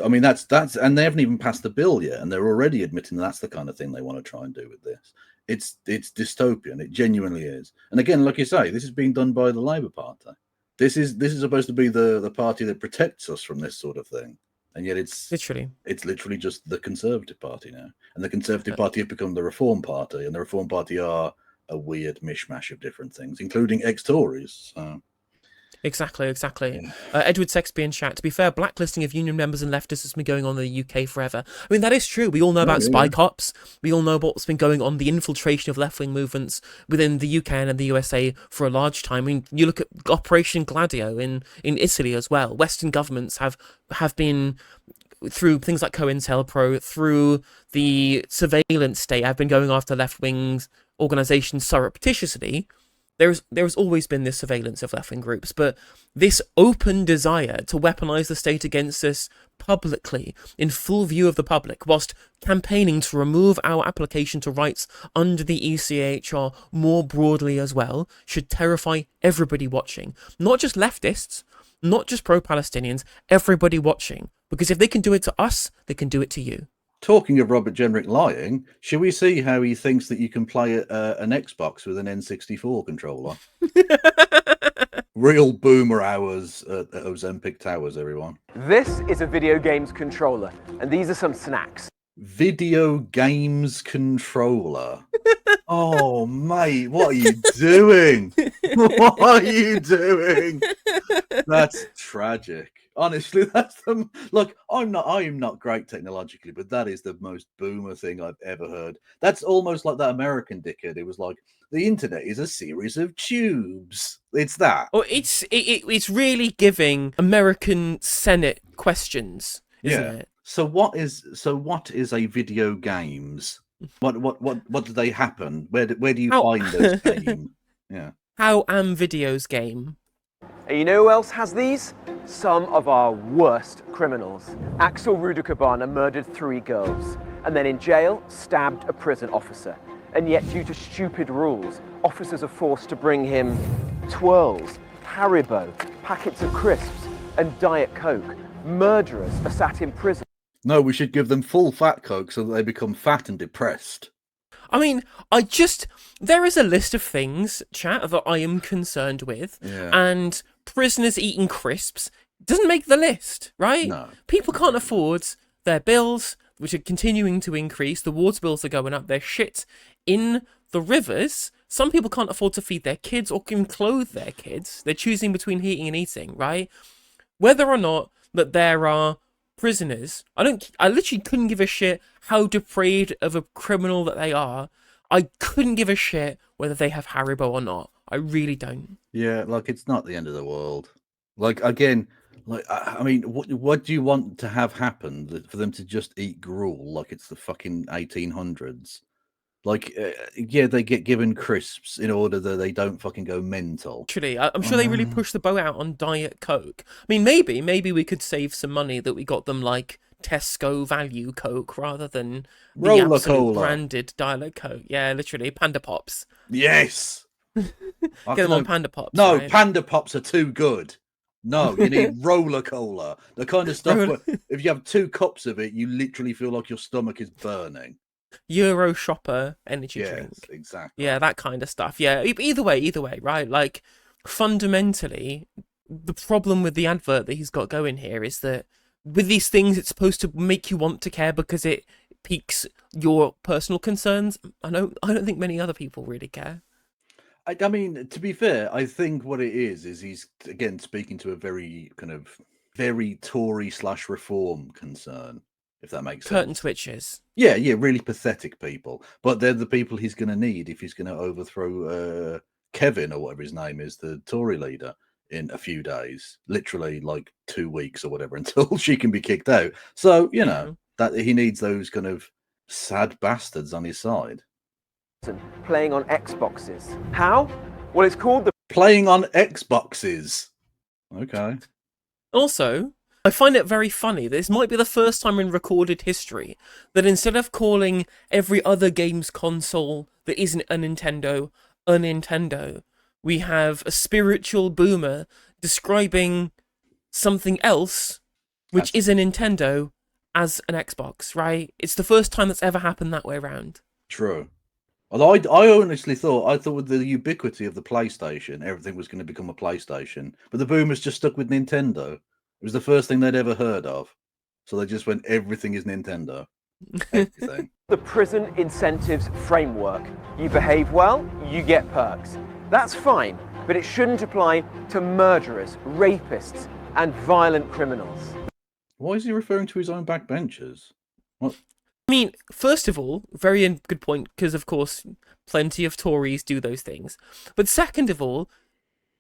I mean, that's, and they haven't even passed the bill yet, and they're already admitting that's the kind of thing they want to try and do with this. It's dystopian. It genuinely is. And again, like you say, this is being done by the Labour Party. This is supposed to be the party that protects us from this sort of thing, and yet it's literally just the Conservative Party now. And the Conservative Party have become the Reform Party, and the Reform Party are a weird mishmash of different things, including ex-Tories. So. Exactly. Edward Sexby in chat. To be fair, blacklisting of union members and leftists has been going on in the UK forever. I mean, that is true. We all know about spy cops. We all know what's been going on, the infiltration of left-wing movements within the UK and the USA for a large time. I mean, you look at Operation Gladio in Italy as well. Western governments have been, through things like COINTELPRO, through the surveillance state, have been going after left-wing organisations surreptitiously. There's always been this surveillance of left-wing groups, but this open desire to weaponize the state against us publicly, in full view of the public, whilst campaigning to remove our application to rights under the ECHR more broadly as well, should terrify everybody watching. Not just leftists, not just pro-Palestinians, everybody watching. Because if they can do it to us, they can do it to you. Talking of Robert Jenrick lying, shall we see how he thinks that you can play an Xbox with an N64 controller? Real boomer hours at Ozempic Towers, everyone. This is a video games controller, and these are some snacks. Video games controller. Oh, mate, what are you doing? What are you doing? That's tragic. Honestly, that's the look. I am not great technologically, but that is the most boomer thing I've ever heard. That's almost like that American dickhead. It was like the internet is a series of tubes. It's that. Well, it's really giving American Senate questions, isn't it? So what is a video games? What do they happen? Where do you find those games? Yeah. How am videos game? And you know who else has these? Some of our worst criminals. Axel Rudakabana murdered 3 girls. and then in jail, stabbed a prison officer. And yet, due to stupid rules, officers are forced to bring him twirls, Haribo, packets of crisps, and Diet Coke. Murderers are sat in prison. No, we should give them full fat Coke so that they become fat and depressed. I mean, there is a list of things, chat, that I am concerned with, and prisoners eating crisps doesn't make the list, right? No. People can't afford their bills, which are continuing to increase. The water bills are going up. There's shit in the rivers. Some people can't afford to feed their kids or can clothe their kids. They're choosing between heating and eating, right? Whether or not that there are prisoners, I literally couldn't give a shit how depraved of a criminal that they are. I couldn't give a shit whether they have Haribo or not. I really don't. Yeah, like, it's not the end of the world. Like, again, like, I mean, what do you want to have happen for them to just eat gruel like it's the fucking 1800s? Like, yeah, they get given crisps in order that they don't fucking go mental. Actually, I'm sure they really pushed the boat out on Diet Coke. I mean, maybe we could save some money that we got them like Tesco value Coke rather than the Roller absolute Cola. branded Diet Coke. Yeah, literally, Panda Pops. Yes. Get them on Panda Pops. No, right? Panda Pops are too good. No, you need Roller Cola. The kind of stuff where if you have 2 cups of it, you literally feel like your stomach is burning. Euro Shopper energy drink. Yes, exactly. Yeah, that kind of stuff. Yeah, either way, right? Like, fundamentally, the problem with the advert that he's got going here is that with these things, it's supposed to make you want to care because it piques your personal concerns. I don't think many other people really care. I mean, to be fair, I think what it is he's, again, speaking to a very Tory/reform concern, if that makes sense. Curtain twitches. Yeah, really pathetic people. But they're the people he's going to need if he's going to overthrow Kevin, or whatever his name is, the Tory leader, in a few days. Literally, like 2 weeks or whatever, until she can be kicked out. So, you know, that he needs those kind of sad bastards on his side. Playing on Xboxes. How? Well, it's called the... Playing on Xboxes. Okay. Also, I find it very funny that this might be the first time in recorded history that instead of calling every other games console that isn't a Nintendo, we have a spiritual boomer describing something else, which is a Nintendo, as an Xbox, right? It's the first time that's ever happened that way around. True. Although I honestly thought with the ubiquity of the PlayStation, everything was going to become a PlayStation. But the boomers just stuck with Nintendo. It was the first thing they'd ever heard of. So they just went, everything is Nintendo. Everything. The prison incentives framework. You behave well, you get perks. That's fine, but it shouldn't apply to murderers, rapists, and violent criminals. Why is he referring to his own backbenchers? What? I mean, first of all, very good point, because of course, plenty of Tories do those things. But second of all,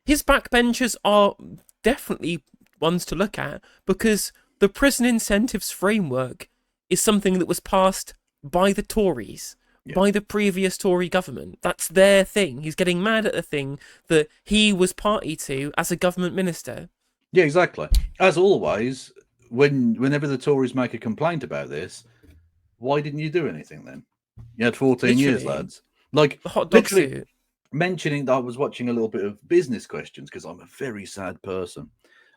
his backbenchers are definitely ones to look at, because the prison incentives framework is something that was passed by the Tories, by the previous Tory government. That's their thing. He's getting mad at the thing that he was party to as a government minister. Yeah, exactly. As always, whenever the Tories make a complaint about this, why didn't you do anything then? You had 14 years, lads. Like, the hot dog literally suit. mentioning that I was watching a little bit of business questions because I'm a very sad person.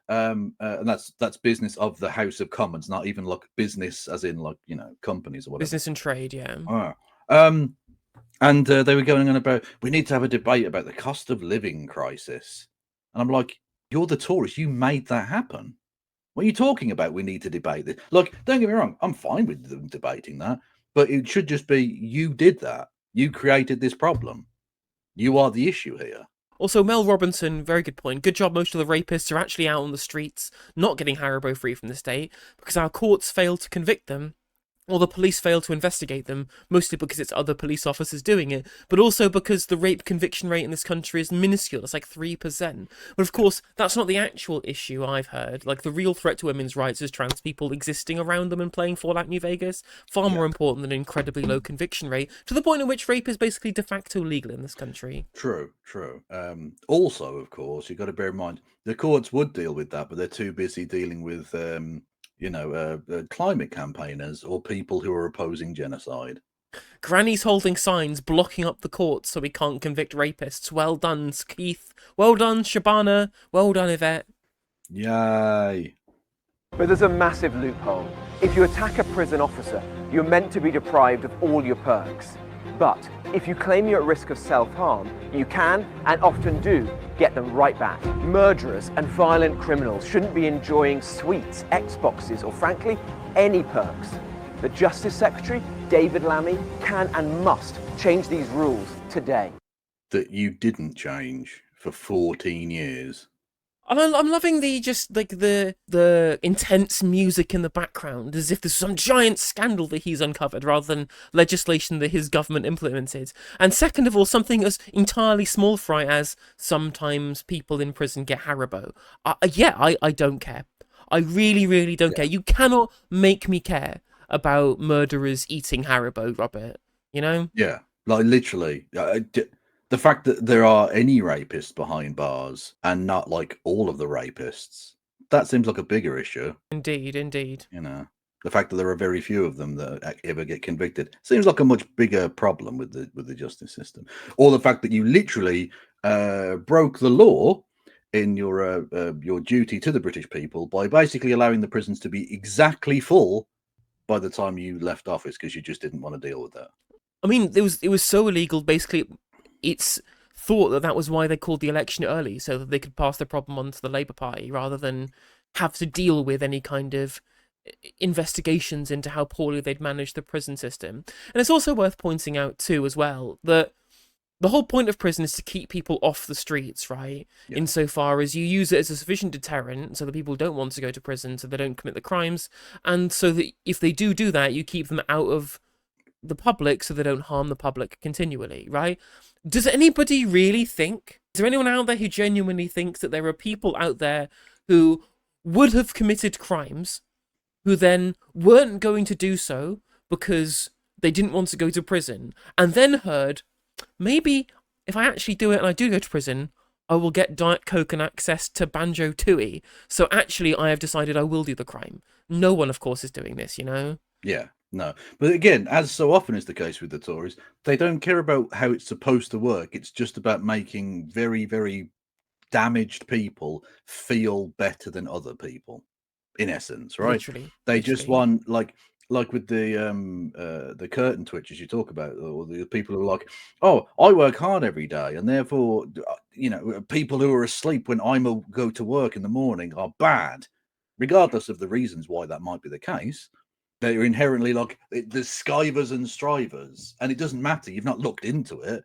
And that's business of the House of Commons, not even like business as in like, you know, companies or whatever. Business and trade, yeah. And they were going on about, we need to have a debate about the cost of living crisis. And I'm like, you're the Tories, you made that happen. What are you talking about? We need to debate this. Look, don't get me wrong, I'm fine with them debating that, but it should just be, you did that. You created this problem. You are the issue here. Also, Mel Robinson, very good point. Good job most of the rapists are actually out on the streets, not getting Haribo free from the state, because our courts failed to convict them, or the police failed to investigate them, mostly because it's other police officers doing it, but also because the rape conviction rate in this country is minuscule. It's like 3%. But of course, that's not the actual issue I've heard. Like, the real threat to women's rights is trans people existing around them and playing Fallout New Vegas. Far more important than an incredibly low conviction rate, to the point at which rape is basically de facto legal in this country. True. Also, of course, you've got to bear in mind, the courts would deal with that, but they're too busy dealing with climate campaigners or people who are opposing genocide. Granny's holding signs blocking up the courts so we can't convict rapists. Well done, Keith. Well done, Shabana. Well done, Yvette. Yay. But there's a massive loophole. If you attack a prison officer, you're meant to be deprived of all your perks. But if you claim you're at risk of self-harm, you can, and often do, get them right back. Murderers and violent criminals shouldn't be enjoying sweets, Xboxes, or frankly, any perks. The Justice Secretary, David Lammy, can and must change these rules today. That you didn't change for 14 years. I'm loving the intense music in the background, as if there's some giant scandal that he's uncovered, rather than legislation that his government implemented. And second of all, something as entirely small fry as sometimes people in prison get Haribo. I don't care. I really don't care. You cannot make me care about murderers eating Haribo, Robert. You know? Yeah, like literally. The fact that there are any rapists behind bars and not like all of the rapists, that seems like a bigger issue. Indeed. The fact that there are very few of them that ever get convicted seems like a much bigger problem with the justice system. Or the fact that you literally broke the law in your duty to the British people by basically allowing the prisons to be exactly full by the time you left office because you just didn't want to deal with that. I mean, it was so illegal. Basically, it's thought that was why they called the election early, so that they could pass the problem on to the Labour Party rather than have to deal with any kind of investigations into how poorly they'd managed the prison system. And it's also worth pointing out too, as well, that the whole point of prison is to keep people off the streets, right? Yeah. Insofar as you use it as a sufficient deterrent so that people don't want to go to prison, so they don't commit the crimes, and so that if they do that, you keep them out of the public so they don't harm the public continually, right? Does anybody really think, is there anyone out there who genuinely thinks that there are people out there who would have committed crimes who then weren't going to do so because they didn't want to go to prison, and then heard, maybe if I actually do it and I do go to prison, I will get Diet Coke and access to Banjo Tooie, so actually I have decided I will do the crime? No one, of course, is doing this, you know? Yeah. No, but again, as so often is the case with the Tories, they don't care about how it's supposed to work. It's just about making very, very damaged people feel better than other people, in essence, right? They just want like with the curtain twitchers you talk about, or the people who are like, oh, I work hard every day, and therefore, people who are asleep when I go to work in the morning are bad, regardless of the reasons why that might be the case. They're inherently like the skivers and strivers, and it doesn't matter. You've not looked into it.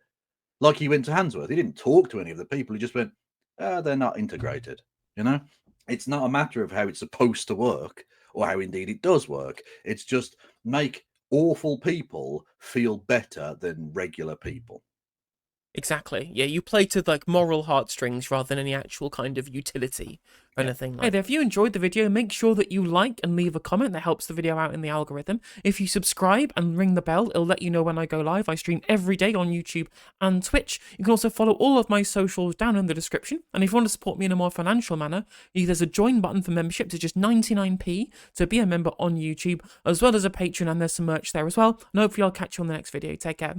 Like he went to Handsworth, he didn't talk to any of the people. He just went, they're not integrated. It's not a matter of how it's supposed to work or how indeed it does work. It's just make awful people feel better than regular people. Exactly. Yeah, you play to like moral heartstrings rather than any actual kind of utility or anything like that. Hey there, if you enjoyed the video, make sure that you like and leave a comment. That helps the video out in the algorithm. If you subscribe and ring the bell, it'll let you know when I go live. I stream every day on YouTube and Twitch. You can also follow all of my socials down in the description. And if you want to support me in a more financial manner, there's a join button for membership to just 99p to be a member on YouTube, as well as a Patreon, and there's some merch there as well. And hopefully I'll catch you on the next video. Take care.